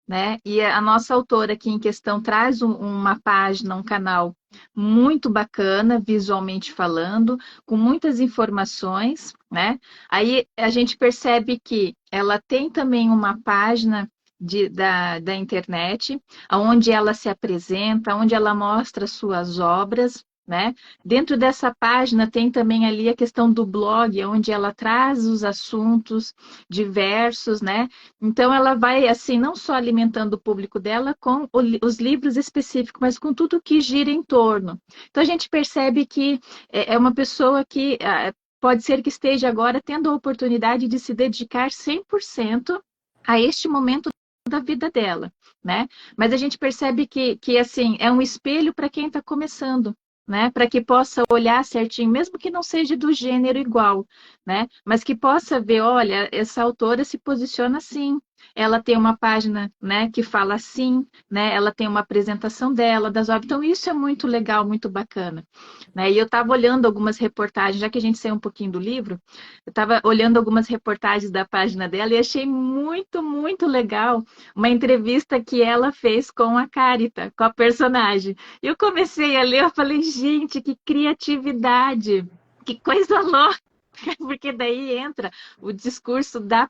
né? E a nossa autora aqui em questão traz uma página, um canal muito bacana, visualmente falando, com muitas informações, né? Aí a gente percebe que ela tem também uma página da internet, onde ela se apresenta, onde ela mostra suas obras, né? Dentro dessa página tem também ali a questão do blog, onde ela traz os assuntos diversos, né? Então ela vai assim não só alimentando o público dela com os livros específicos, mas com tudo que gira em torno. Então a gente percebe que é uma pessoa que pode ser que esteja agora tendo a oportunidade de se dedicar 100% a este momento da vida dela, né? Mas a gente percebe que assim é um espelho para quem está começando, né? Para que possa olhar certinho, mesmo que não seja do gênero igual, né? Mas que possa ver, olha, essa autora se posiciona assim, ela tem uma página, né, que fala assim, né, ela tem uma apresentação dela, das obras. Então, isso é muito legal, muito bacana. Né? E eu estava olhando algumas reportagens, já que a gente saiu um pouquinho do livro, eu estava olhando algumas reportagens da página dela e achei muito, muito legal uma entrevista que ela fez com a Carita, com a personagem. E eu comecei a ler, eu falei, gente, que criatividade! Que coisa louca! Porque daí entra o discurso da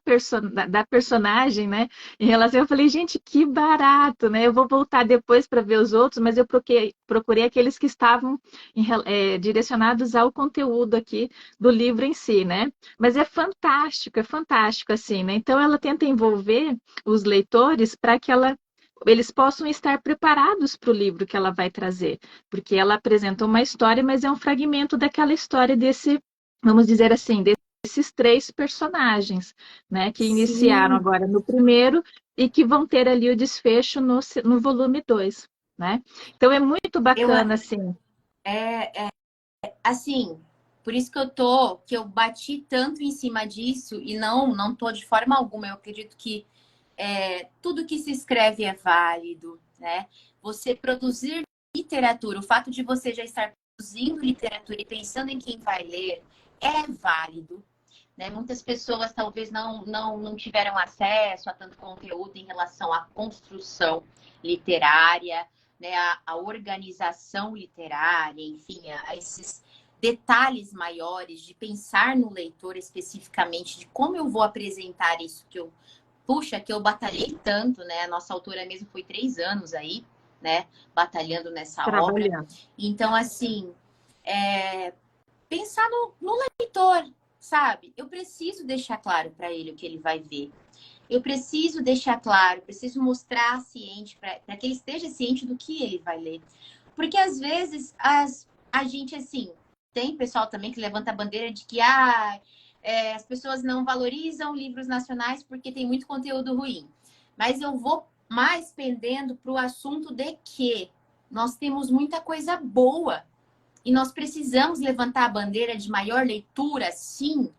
personagem, né? Em relação, eu falei, gente, que barato, né? Eu vou voltar depois para ver os outros, mas eu procurei aqueles que estavam direcionados ao conteúdo aqui do livro em si, né? Mas é fantástico, assim, né? Então ela tenta envolver os leitores para que eles possam estar preparados para o livro que ela vai trazer, porque ela apresenta uma história, mas é um fragmento daquela história desse, vamos dizer assim, desses três personagens, né, que iniciaram Sim, agora no primeiro e que vão ter ali o desfecho no volume 2, né? Então é muito eu bacana, assim. assim, por isso que eu bati tanto em cima disso e não tô de forma alguma. Eu acredito que tudo que se escreve é válido, né? Você produzir literatura, o fato de você já estar produzindo literatura e pensando em quem vai ler é válido, né? Muitas pessoas talvez não tiveram acesso a tanto conteúdo em relação à construção literária, né? A organização literária, enfim, a esses detalhes maiores de pensar no leitor especificamente, de como eu vou apresentar isso que eu batalhei tanto, né? A nossa autora mesmo foi 3 anos aí, né? Batalhando nessa obra. Trabalhando. Então, assim, pensar no leitor, sabe? Eu preciso deixar claro para ele o que ele vai ver. Eu preciso deixar claro, preciso mostrar ciente, para que ele esteja ciente do que ele vai ler. Porque às vezes a gente, assim, tem pessoal também que levanta a bandeira de que as pessoas não valorizam livros nacionais porque tem muito conteúdo ruim. Mas eu vou mais pendendo para o assunto de que nós temos muita coisa boa e nós precisamos levantar a bandeira de maior leitura, sim,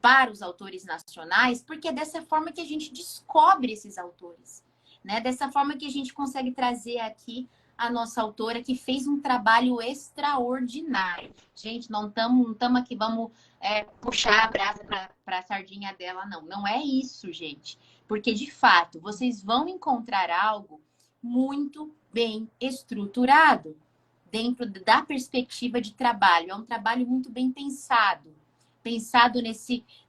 para os autores nacionais, porque é dessa forma que a gente descobre esses autores, né? Dessa forma que a gente consegue trazer aqui a nossa autora, que fez um trabalho extraordinário. Gente, não estamos aqui, vamos puxar a brasa para a sardinha dela, não. Não é isso, gente. Porque, de fato, vocês vão encontrar algo muito bem estruturado dentro da perspectiva de trabalho. É um trabalho muito bem pensado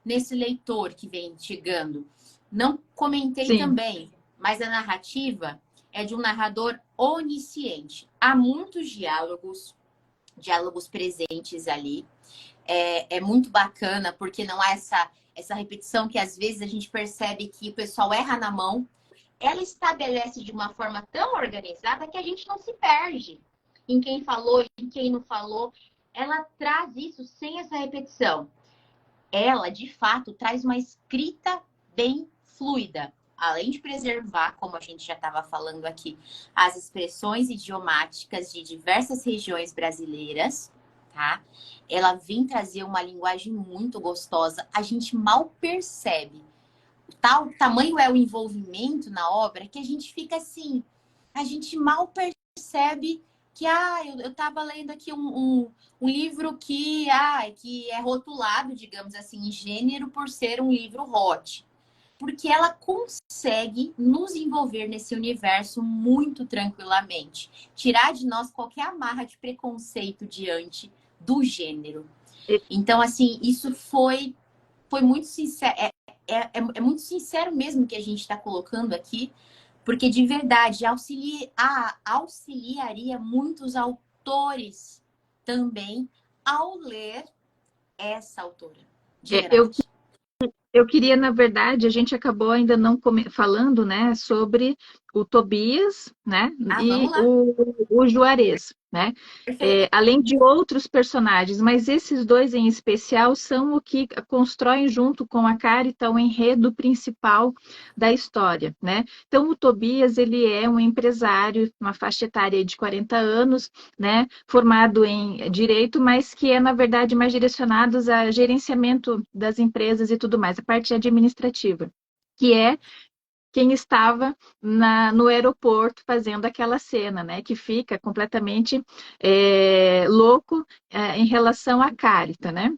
nesse leitor que vem chegando. Não comentei Sim. também, mas a narrativa é de um narrador onisciente. Há muitos diálogos presentes ali. É muito bacana, porque não há essa repetição que às vezes a gente percebe que o pessoal erra na mão. Ela estabelece de uma forma tão organizada que a gente não se perde em quem falou, em quem não falou. Ela traz isso sem essa repetição. Ela, de fato, traz uma escrita bem fluida. Além de preservar, como a gente já estava falando aqui, as expressões idiomáticas de diversas regiões brasileiras, tá? Ela vem trazer uma linguagem muito gostosa. A gente mal percebe. Tal tamanho é o envolvimento na obra que a gente fica assim, a gente mal percebe que eu estava lendo aqui um livro que é rotulado, digamos assim, em gênero por ser um livro hot. Porque ela consegue nos envolver nesse universo muito tranquilamente. Tirar de nós qualquer amarra de preconceito diante do gênero. Então, assim, isso foi muito sincero. É muito sincero mesmo que a gente está colocando aqui, porque de verdade auxiliaria muitos autores também ao ler essa autora, de Eu verdade. Eu queria, na verdade, a gente acabou ainda não falando, né, sobre o Tobias, né, Vamos e lá. o Juarez, né, Perfeito. além de outros personagens, mas esses dois em especial são o que constroem junto com a Carita o enredo principal da história, né. Então, o Tobias, ele é um empresário, uma faixa etária de 40 anos, né, formado em direito, mas que é, na verdade, mais direcionado a gerenciamento das empresas e tudo mais, a parte administrativa, que é quem estava no aeroporto fazendo aquela cena, né? Que fica completamente louco em relação à Carita, né?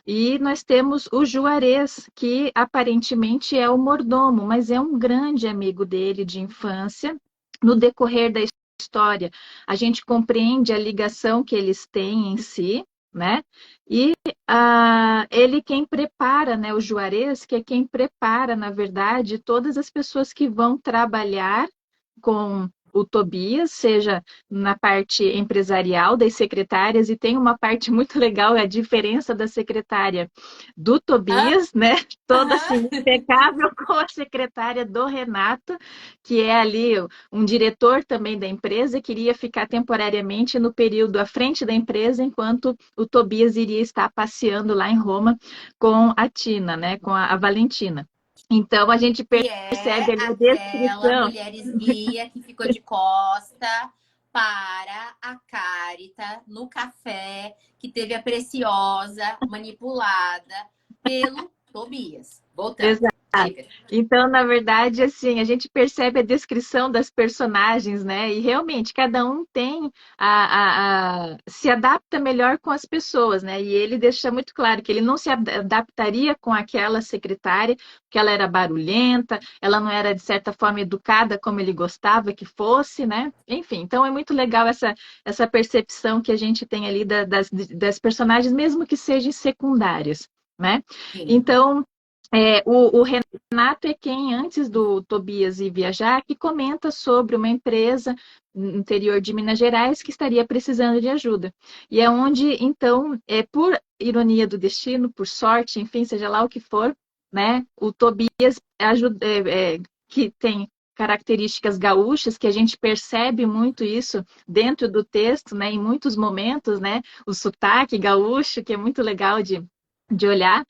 E nós temos o Juarez, que aparentemente é o mordomo, mas é um grande amigo dele de infância. No decorrer da história, a gente compreende a ligação que eles têm em si, né? E ele quem prepara, né, o Juarez, que é quem prepara, na verdade, todas as pessoas que vão trabalhar com o Tobias, seja na parte empresarial das secretárias, e tem uma parte muito legal, é a diferença da secretária do Tobias, né? Toda assim, impecável com a secretária do Renato, que é ali um diretor também da empresa, queria ficar temporariamente no período à frente da empresa, enquanto o Tobias iria estar passeando lá em Roma com a Tina, né? Com a Valentina. Então a gente Que é percebe ali a aquela descrição. mulher esguia que ficou de costa para a Carita no café, que teve a Preciosa manipulada pelo Tobias. Voltando. Exato. Diga. Então, na verdade, assim, a gente percebe a descrição das personagens, né? E realmente cada um tem se adapta melhor com as pessoas, né? E ele deixa muito claro que ele não se adaptaria com aquela secretária, porque ela era barulhenta, ela não era de certa forma educada como ele gostava que fosse, né? Enfim, então é muito legal essa percepção que a gente tem ali das personagens, mesmo que sejam secundárias, né? Sim. Então o Renato é quem, antes do Tobias ir viajar, que comenta sobre uma empresa no interior de Minas Gerais que estaria precisando de ajuda. E é onde, então, por ironia do destino, por sorte, enfim, seja lá o que for, né, o Tobias ajuda, que tem características gaúchas, que a gente percebe muito isso dentro do texto, né, em muitos momentos, né, o sotaque gaúcho, que é muito legal de olhar.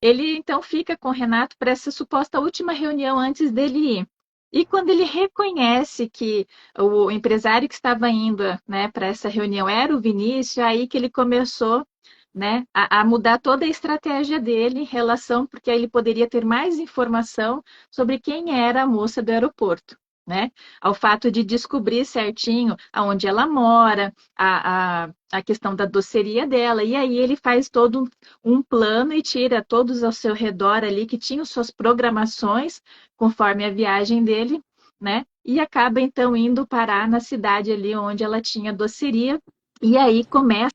Ele então fica com o Renato para essa suposta última reunião antes dele ir. E quando ele reconhece que o empresário que estava indo, né, para essa reunião era o Vinícius, é aí que ele começou, né, a mudar toda a estratégia dele em relação, porque aí ele poderia ter mais informação sobre quem era a moça do aeroporto, né? Ao fato de descobrir certinho aonde ela mora, a questão da doceria dela, e aí ele faz todo um plano e tira todos ao seu redor ali que tinham suas programações conforme a viagem dele, né? E acaba então indo parar na cidade ali onde ela tinha doceria, e aí começa,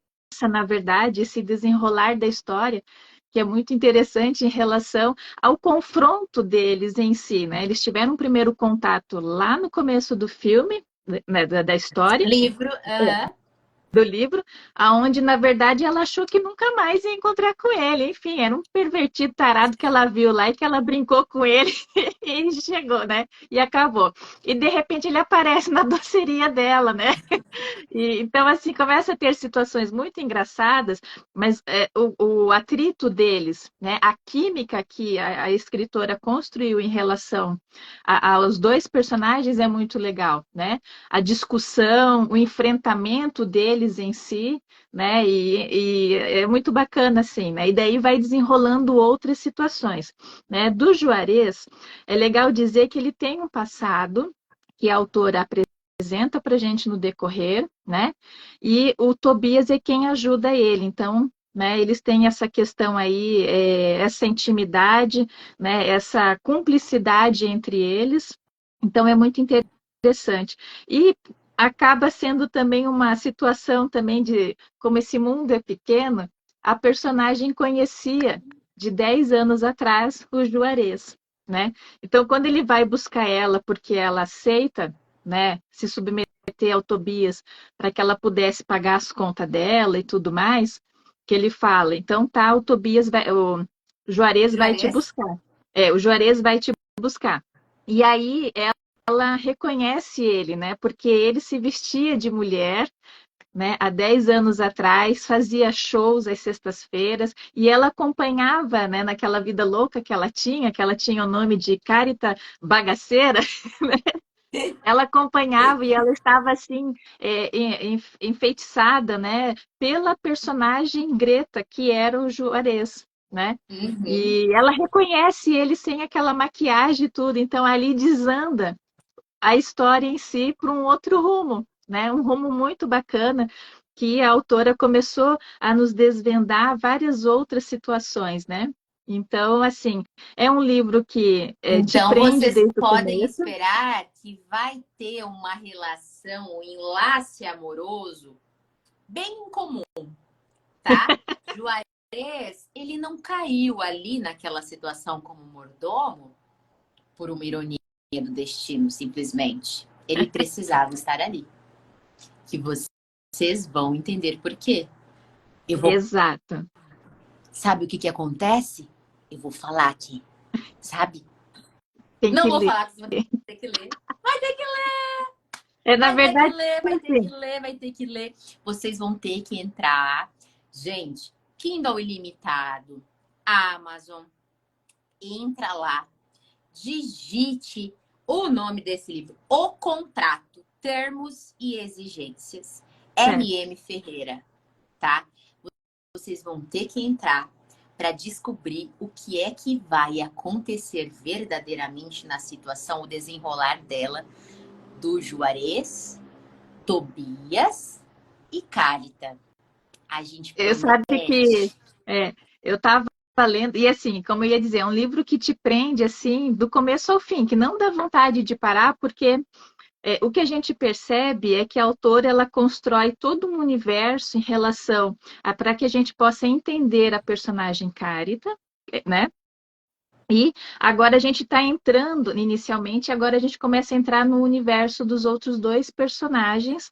na verdade, esse desenrolar da história, que é muito interessante em relação ao confronto deles em si, né? Eles tiveram um primeiro contato lá no começo do filme, né, da história, Livro. do livro, aonde na verdade ela achou que nunca mais ia encontrar com ele. Enfim, era um pervertido tarado que ela viu lá e que ela brincou com ele e chegou, né? E acabou. E de repente ele aparece na doceria dela, né? Então, assim, começa a ter situações muito engraçadas, mas o atrito deles, né? A química que a escritora construiu em relação aos dois personagens é muito legal, né? A discussão, o enfrentamento deles em si, né? E é muito bacana, assim, né? E daí vai desenrolando outras situações, né? Do Juarez, é legal dizer que ele tem um passado que a autora apresenta para a gente no decorrer, né? E o Tobias é quem ajuda ele. Então, né, eles têm essa questão aí, essa intimidade, né, essa cumplicidade entre eles. Então, é muito interessante. E acaba sendo também uma situação também de, como esse mundo é pequeno, a personagem conhecia de 10 anos atrás o Juarez, né? Então, quando ele vai buscar ela porque ela aceita, né, se submeter ao Tobias para que ela pudesse pagar as contas dela e tudo mais, que ele fala, então tá, o Juarez vai te buscar. O Juarez vai te buscar. E aí ela reconhece ele, né? Porque ele se vestia de mulher, né, há 10 anos atrás, fazia shows às sextas-feiras, e ela acompanhava, né, naquela vida louca que ela tinha o nome de Carita Bagaceira, ela acompanhava e ela estava assim, enfeitiçada, né, pela personagem Greta, que era o Juarez. né? Uhum. E ela reconhece ele sem aquela maquiagem e tudo, então ali desanda a história em si para um outro rumo, né? Um rumo muito bacana que a autora começou a nos desvendar várias outras situações, né? Então, assim, é um livro que te Então, prende vocês desde o podem começo. esperar que vai ter uma relação, um enlace amoroso bem incomum, tá? Juarez, ele não caiu ali naquela situação como mordomo por uma ironia do destino, simplesmente. Ele precisava estar ali. Que vocês vão entender por quê. Eu vou. Exato. Sabe o que que acontece? Eu vou falar aqui, sabe? Tem Não que vou ler. falar que vocês vão ter que ler. Vai ter que ler, Na vai ter que verdade, ler, vai ter que assim, ler, vai ter que ler. Vocês vão ter que entrar. Gente, Kindle ilimitado, Amazon, entra lá, digite o nome desse livro, O Contrato, Termos e Exigências, certo. M.M. Ferreira, tá? Vocês vão ter que entrar para descobrir o que é que vai acontecer verdadeiramente na situação, o desenrolar dela, do Juarez, Tobias e Cálita. A gente Eu sabe que promete. eu estava lendo, e assim, como eu ia dizer, é um livro que te prende assim, do começo ao fim, que não dá vontade de parar, porque o que a gente percebe é que a autora ela constrói todo um universo em relação a para que a gente possa entender a personagem Carita, né? E agora a gente está entrando, inicialmente, agora a gente começa a entrar no universo dos outros dois personagens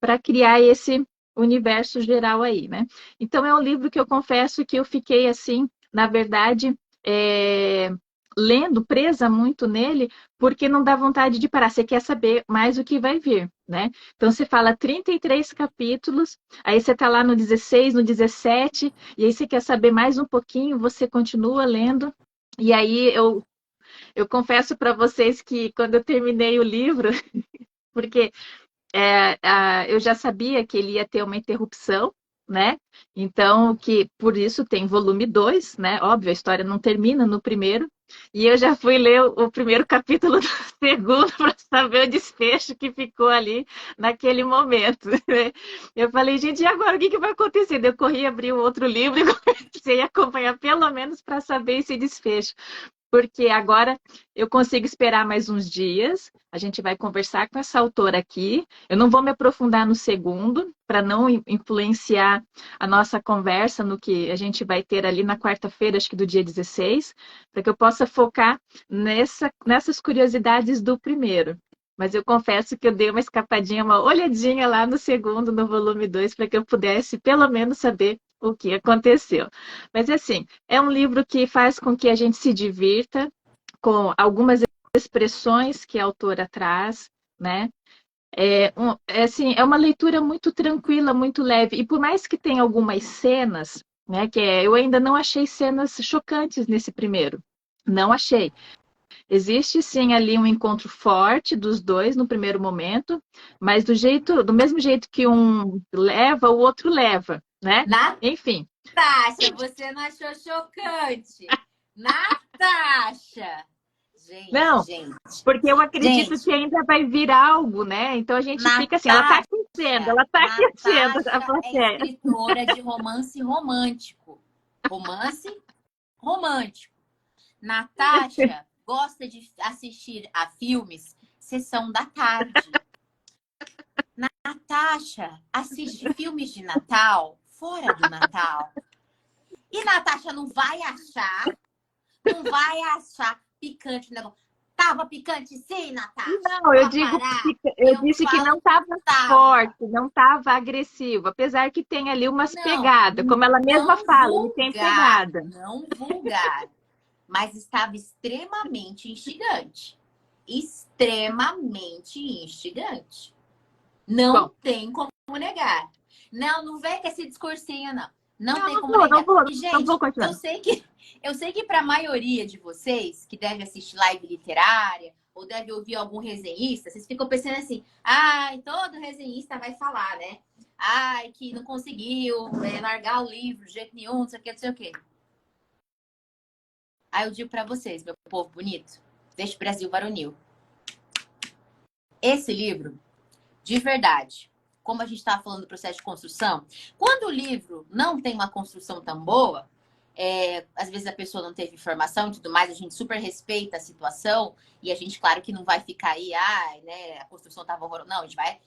para criar esse universo geral aí, né? Então é um livro que eu confesso que eu fiquei assim, na verdade, é, lendo, presa muito nele, porque não dá vontade de parar. Você quer saber mais o que vai vir, né? Então você fala 33 capítulos, aí você está lá no 16, no 17, e aí você quer saber mais um pouquinho, você continua lendo. E aí eu confesso para vocês que quando eu terminei o livro, porque eu já sabia que ele ia ter uma interrupção, né? Então, que por isso tem volume 2, né? Óbvio, a história não termina no primeiro. E eu já fui ler o primeiro capítulo do segundo para saber o desfecho que ficou ali naquele momento. Né? Eu falei, gente, e agora o que, que vai acontecer? Eu corri, abri o outro livro e comecei a acompanhar pelo menos para saber esse desfecho porque agora eu consigo esperar mais uns dias. A gente vai conversar com essa autora aqui. Eu não vou me aprofundar no segundo, para não influenciar a nossa conversa no que a gente vai ter ali na quarta-feira, acho que do dia 16, para que eu possa focar nessas curiosidades do primeiro. Mas eu confesso que eu dei uma escapadinha, uma olhadinha lá no segundo, no volume 2, para que eu pudesse pelo menos saber o que aconteceu. Mas assim, é um livro que faz com que a gente se divirta com algumas expressões que a autora traz, né? Assim, é uma leitura muito tranquila, muito leve. E por mais que tenha algumas cenas, né? Eu ainda não achei cenas chocantes nesse primeiro. Não achei. Existe sim ali um encontro forte dos dois no primeiro momento, mas do mesmo jeito que um leva, o outro leva, né? Enfim. Natasha, você não achou chocante? Natasha! Gente, Não, gente, porque eu acredito que gente, ainda vai vir algo, né? Então a gente fica assim, Natasha, ela tá aquecendo a Natasha é plateia. escritora de romance romântico. Romance romântico. Natasha gosta de assistir a filmes sessão da tarde. Natasha assiste filmes de Natal fora do Natal. E Natasha não vai achar picante o negócio. Tava picante sim, Natasha. Não, Pra parar, eu eu disse que não falo estava tava. forte, não estava agressivo, apesar que tem ali umas Não, pegadas, como ela mesma não fala, ele tem vulgar, pegada. não vulgar, mas estava extremamente instigante. Extremamente instigante. Não Bom, tem como negar. Não, não vem com esse discursinho, não. Não não, tem não como vou, não negar. vou, E, não vou gente, eu continuar. sei que eu sei que para a maioria de vocês que deve assistir live literária ou deve ouvir algum resenhista, vocês ficam pensando assim: ai, todo resenhista vai falar, né? Ai, que não conseguiu largar o livro de jeito nenhum, não sei o que, não sei o que. Aí eu digo para vocês, meu povo bonito, deste Brasil varonil. Esse livro, de verdade, como a gente estava falando do processo de construção, quando o livro não tem uma construção tão boa, às vezes a pessoa não teve informação e tudo mais, a gente super respeita a situação e a gente, claro que não vai ficar aí, né, a construção estava horrorosa. Não, a gente vai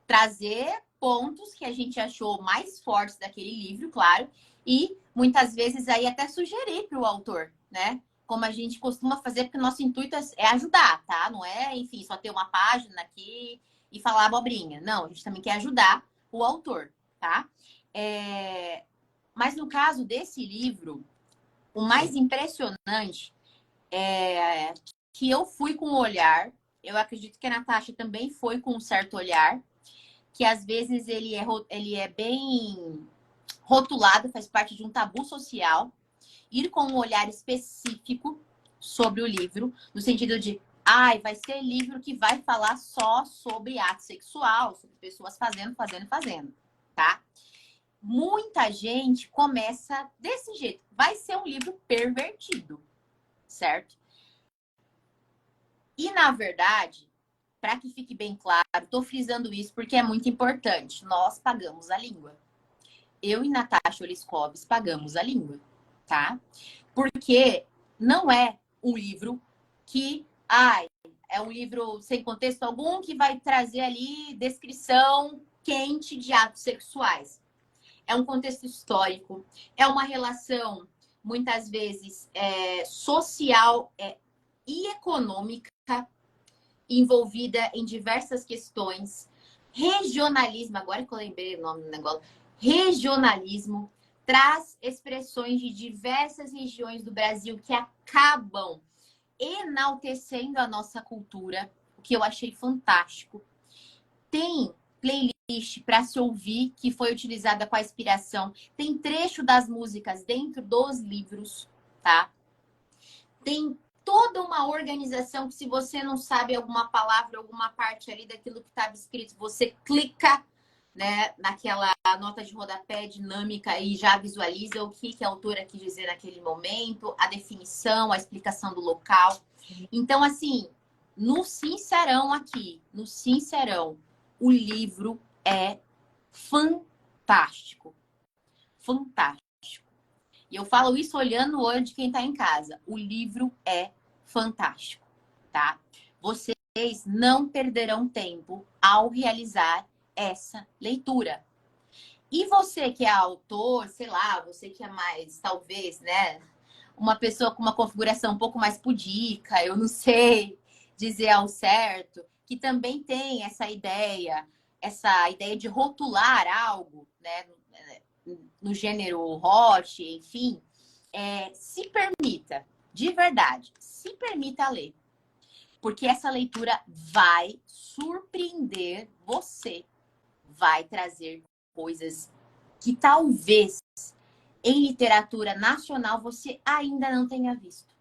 trazer pontos que a gente achou mais fortes daquele livro, claro, e muitas vezes aí até sugerir para o autor, né? Como a gente costuma fazer, porque o nosso intuito é ajudar, tá? Não é, enfim, só ter uma página aqui e falar abobrinha. Não, a gente também quer ajudar o autor, tá? Mas no caso desse livro, o mais impressionante é que eu fui com um olhar, eu acredito que a Natasha também foi com um certo olhar, que às vezes ele é bem rotulado, faz parte de um tabu social, ir com um olhar específico sobre o livro, no sentido de, vai ser livro que vai falar só sobre ato sexual, sobre pessoas fazendo, tá? Muita gente começa desse jeito. Vai ser um livro pervertido, certo? E, na verdade, para que fique bem claro, estou frisando isso porque é muito importante. Nós pagamos a língua. Eu e Natasha Oliskovs pagamos a língua, tá? Porque não é um livro que, é um livro sem contexto algum que vai trazer ali descrição quente de atos sexuais. É um contexto histórico, é uma relação, muitas vezes, social e econômica, envolvida em diversas questões. Regionalismo, agora que eu lembrei o nome do negócio, regionalismo traz expressões de diversas regiões do Brasil que acabam enaltecendo a nossa cultura, o que eu achei fantástico. Tem playlist para se ouvir que foi utilizada com a inspiração. Tem trecho das músicas dentro dos livros, tá? Tem toda uma organização que, se você não sabe alguma palavra, alguma parte ali daquilo que estava escrito, você clica, né, naquela nota de rodapé dinâmica e já visualiza o que a autora quis dizer naquele momento, a definição, a explicação do local. Então, assim, no sincerão aqui, no sincerão, o livro é fantástico. Fantástico. E eu falo isso olhando o olho de quem está em casa. O livro é fantástico, tá? Vocês não perderão tempo ao realizar essa leitura. E você que é autor, sei lá, você que é mais, talvez, né, uma pessoa com uma configuração um pouco mais pudica, eu não sei dizer ao certo, que também tem essa ideia de rotular algo, né, no gênero hot, enfim, se permita, de verdade, se permita ler. Porque essa leitura vai surpreender você. Vai trazer coisas que talvez em literatura nacional você ainda não tenha visto.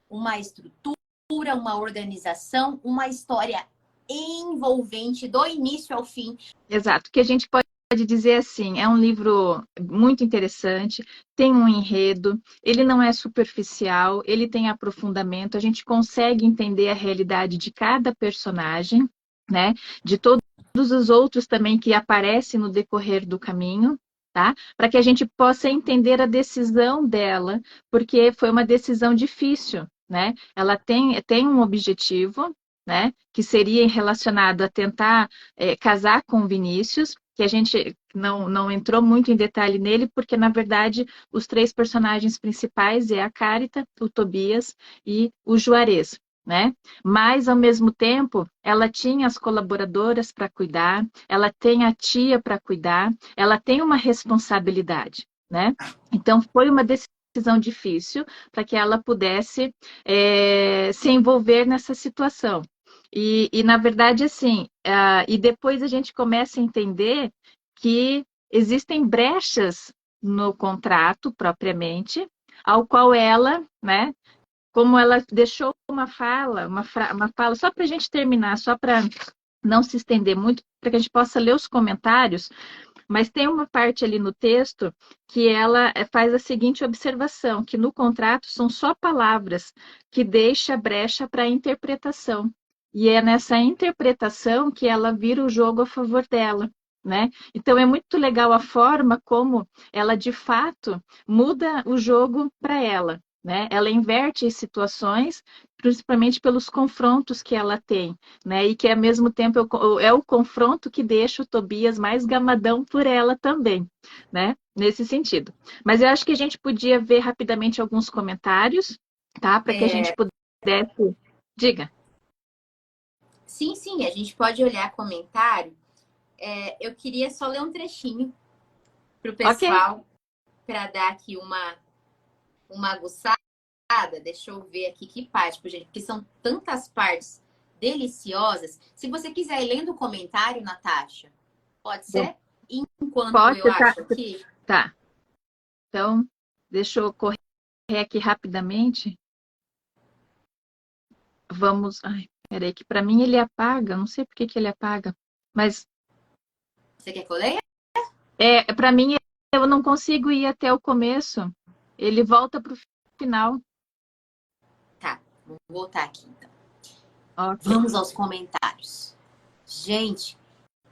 Uma estrutura, uma organização, uma história envolvente do início ao fim. Exato, que a gente pode dizer assim, é um livro muito interessante, tem um enredo, ele não é superficial, ele tem aprofundamento, a gente consegue entender a realidade de cada personagem, né? De todos os outros também que aparecem no decorrer do caminho, tá? Para que a gente possa entender a decisão dela, porque foi uma decisão difícil, né? Ela tem um objetivo, né? Que seria relacionado a tentar casar com o Vinícius, que a gente não entrou muito em detalhe nele, porque, na verdade, os três personagens principais é a Cárita, o Tobias e o Juarez, né? Mas, ao mesmo tempo, ela tinha as colaboradoras para cuidar, ela tem a tia para cuidar, ela tem uma responsabilidade, né? Então, foi uma decisão difícil para que ela pudesse se envolver nessa situação. E na verdade, assim, e depois a gente começa a entender que existem brechas no contrato, propriamente, ao qual ela, né, como ela deixou uma fala, só para a gente terminar, só para não se estender muito, para que a gente possa ler os comentários, Mas tem uma parte ali no texto que ela faz a seguinte observação, que no contrato são só palavras que deixa brecha para interpretação. E é nessa interpretação que ela vira o jogo a favor dela, né? Então é muito legal a forma como ela de fato muda o jogo para ela, né? Ela inverte as situações, principalmente pelos confrontos que ela tem, né? E que ao mesmo tempo é o confronto que deixa o Tobias mais gamadão por ela também, né? Nesse sentido. Mas eu acho que a gente podia ver rapidamente alguns comentários, tá? Para que a gente pudesse. Diga. Sim, sim, a gente pode olhar comentário. Eu queria só ler um trechinho para o Ok. pessoal, para dar aqui uma aguçada. Deixa eu ver aqui que parte, gente, porque são tantas partes deliciosas. Se você quiser ir lendo o comentário, Natasha, pode ser? Enquanto Pode, eu tá. acho aqui. Tá. Então, deixa eu correr aqui rapidamente. Vamos. Ai, peraí, que para mim ele apaga. Não sei por que ele apaga. Mas Você quer que eu leia? para mim eu não consigo ir até o começo. Ele volta para o final. Tá, vou voltar aqui então. Ok. Vamos aos comentários. Gente,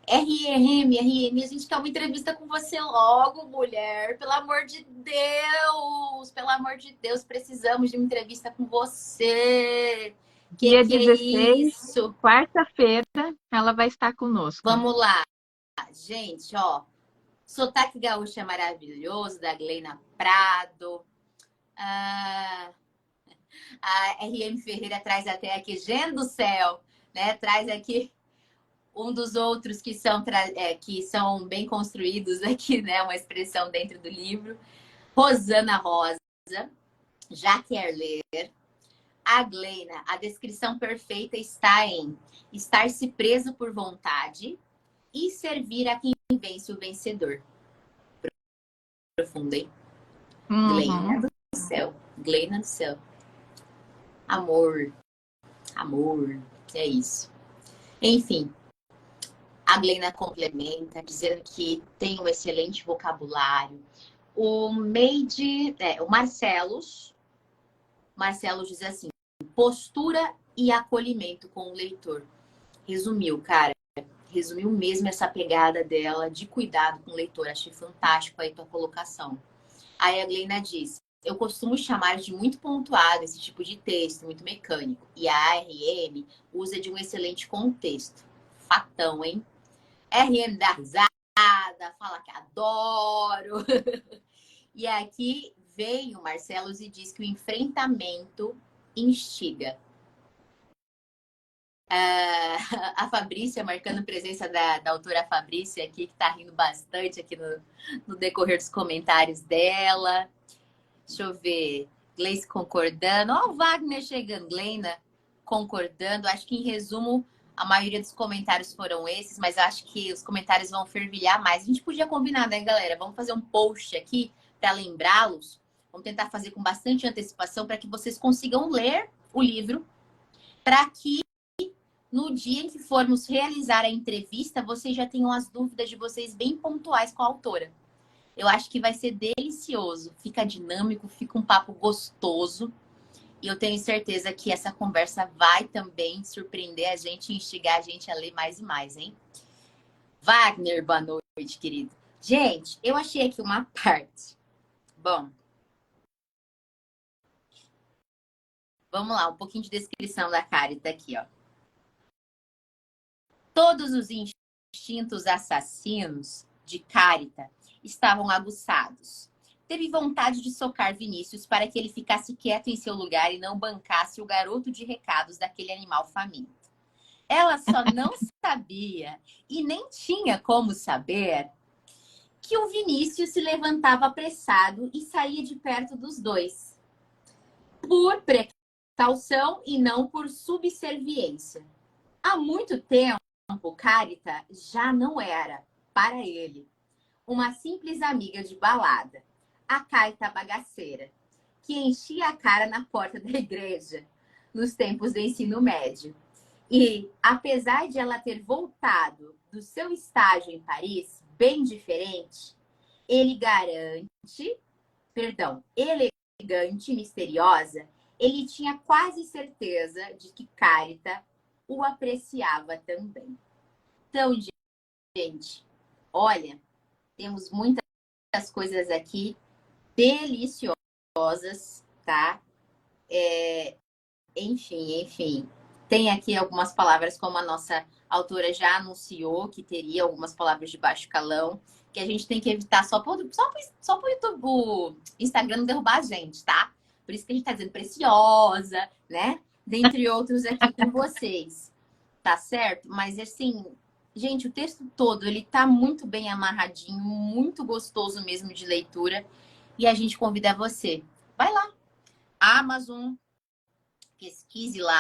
RM, a gente quer uma entrevista com você logo, mulher. Pelo amor de Deus, precisamos de uma entrevista com você. Dia Que é 16, isso? quarta-feira, ela vai estar conosco. Vamos lá, gente, ó. Sotaque gaúcho é maravilhoso, da Gleina Prado. A RM Ferreira traz até aqui, gente do céu, né? Traz aqui um dos outros que são bem construídos aqui, né? Uma expressão dentro do livro. Rosana Rosa, já quer ler. A Gleina, a descrição perfeita está em estar-se preso por vontade e servir a quem vence o vencedor. Profundo, hein? Gleina do céu. Gleina do céu. Amor. Amor. É isso. Enfim, a Gleina complementa, dizendo que tem um excelente vocabulário. O Marcelos diz assim, postura e acolhimento com o leitor. Resumiu, cara. Resumiu mesmo essa pegada dela de cuidado com o leitor. Achei fantástico aí tua colocação. Aí a Gleina diz, eu costumo chamar de muito pontuado esse tipo de texto, muito mecânico. E a RM usa de um excelente contexto. Fatão, hein? RM dá risada, fala que adoro. E aqui vem o Marcelo e diz que o enfrentamento instiga. A Fabrícia, marcando presença da autora Fabrícia aqui, que tá rindo bastante aqui no decorrer dos comentários dela. Deixa eu ver. Gleice concordando. Ó, o Wagner chegando. Gleina concordando. Acho que, em resumo, a maioria dos comentários foram esses, mas acho que os comentários vão fervilhar mais. A gente podia combinar, né, galera? Vamos fazer um post aqui para lembrá-los. Vamos tentar fazer com bastante antecipação para que vocês consigam ler o livro, para que no dia em que formos realizar a entrevista, vocês já tenham as dúvidas de vocês bem pontuais com a autora. Eu acho que vai ser delicioso. Fica dinâmico, fica um papo gostoso. E eu tenho certeza que essa conversa vai também surpreender a gente e instigar a gente a ler mais e mais, hein? Wagner, boa noite, querido. Gente, eu achei aqui uma parte. Bom, vamos lá, um pouquinho de descrição da Carita aqui, ó. Todos os instintos assassinos de Carita estavam aguçados. Teve vontade de socar Vinícius para que ele ficasse quieto em seu lugar e não bancasse o garoto de recados daquele animal faminto. Ela só não sabia, e nem tinha como saber, que o Vinícius se levantava apressado e saía de perto dos dois. Por precaução e não por subserviência. Há muito tempo, Carita já não era, para ele, uma simples amiga de balada, a Caita bagaceira, que enchia a cara na porta da igreja nos tempos do ensino médio. E, apesar de ela ter voltado do seu estágio em Paris, bem diferente, elegante, misteriosa, ele tinha quase certeza de que Carita o apreciava também. Então, gente, olha, temos muitas coisas aqui deliciosas, tá? Enfim. Tem aqui algumas palavras, como a nossa autora já anunciou, que teria algumas palavras de baixo calão, que a gente tem que evitar só pro YouTube, o Instagram não derrubar a gente, tá? Por isso que a gente tá dizendo preciosa, né? Dentre outros aqui com vocês. Tá certo? Mas assim, gente, o texto todo, ele tá muito bem amarradinho, muito gostoso mesmo de leitura. E a gente convida você. Vai lá, Amazon, pesquise lá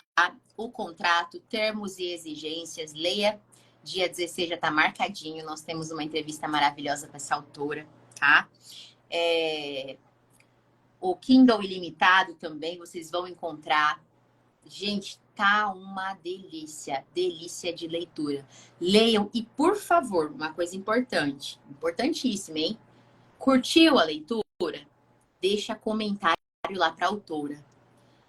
o contrato, termos e exigências, leia. Dia 16 já tá marcadinho. Nós temos uma entrevista maravilhosa com essa autora, tá? O Kindle Ilimitado também vocês vão encontrar. Gente, tá uma delícia de leitura. Leiam e, por favor, uma coisa importante, importantíssima, hein? Curtiu a leitura? Deixa comentário lá para a autora.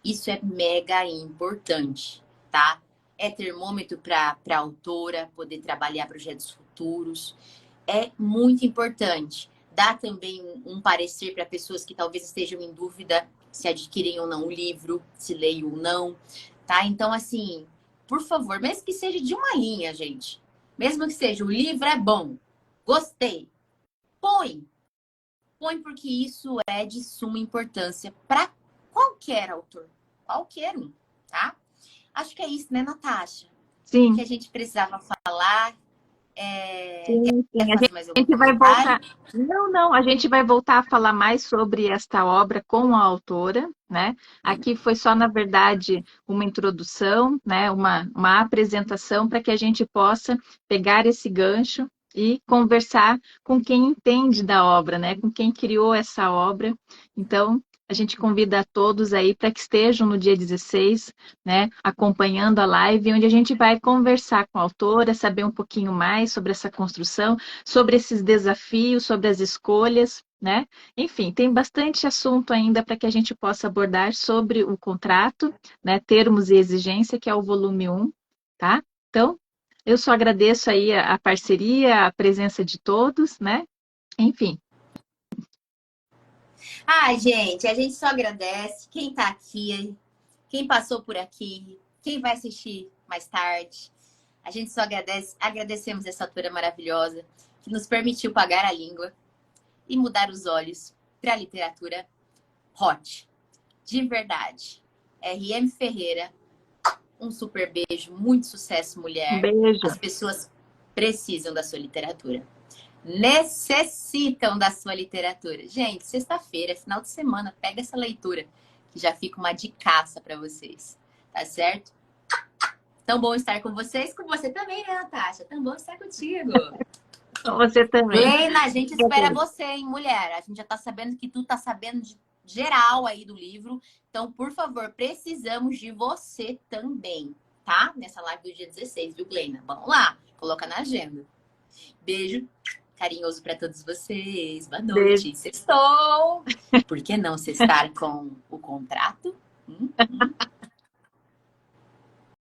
Isso é mega importante, tá? É termômetro para a autora poder trabalhar projetos futuros. É muito importante. Dá também um parecer para pessoas que talvez estejam em dúvida se adquirem ou não o livro, se leem ou não, tá? Então, assim, por favor, mesmo que seja de uma linha, gente. Mesmo que seja, o livro é bom, gostei. Põe porque isso é de suma importância para qualquer autor, qualquer um, tá? Acho que é isso, né, Natasha? Sim. Que a gente precisava falar. Sim. Quer fazer mais A algum gente vai comentário? voltar. Não, a gente vai voltar a falar mais sobre esta obra com a autora, né? Aqui foi só, na verdade, uma introdução, né? Uma apresentação para que a gente possa pegar esse gancho e conversar com quem entende da obra, né? Com quem criou essa obra. Então, a gente convida a todos aí para que estejam no dia 16, né, acompanhando a live, onde a gente vai conversar com a autora, saber um pouquinho mais sobre essa construção, sobre esses desafios, sobre as escolhas, né? Enfim, tem bastante assunto ainda para que a gente possa abordar sobre o contrato, né, termos e exigência, que é o volume 1, tá? Então, eu só agradeço aí a parceria, a presença de todos, né? Enfim. Ai, gente, a gente só agradece quem tá aqui, quem passou por aqui, quem vai assistir mais tarde. A gente só agradecemos essa autora maravilhosa que nos permitiu pagar a língua e mudar os olhos para a literatura hot. De verdade. R.M. Ferreira, um super beijo, muito sucesso, Um mulher. beijo. As pessoas precisam da sua literatura. Necessitam da sua literatura. Gente, sexta-feira, final de semana, pega essa leitura, que já fica uma dicaça para vocês. Tá certo? Tão bom estar com vocês, com você também, né, Natasha? Tão bom estar contigo. Com você também. Lena, a gente espera você, hein, mulher? A gente já tá sabendo que tu tá sabendo de geral aí do livro. Então, por favor, precisamos de você também, tá? Nessa live do dia 16, viu, Glena? Vamos lá, coloca na agenda. Beijo carinhoso para todos vocês. Boa noite. Beijo. Sextou! Por que não sextar com o contrato?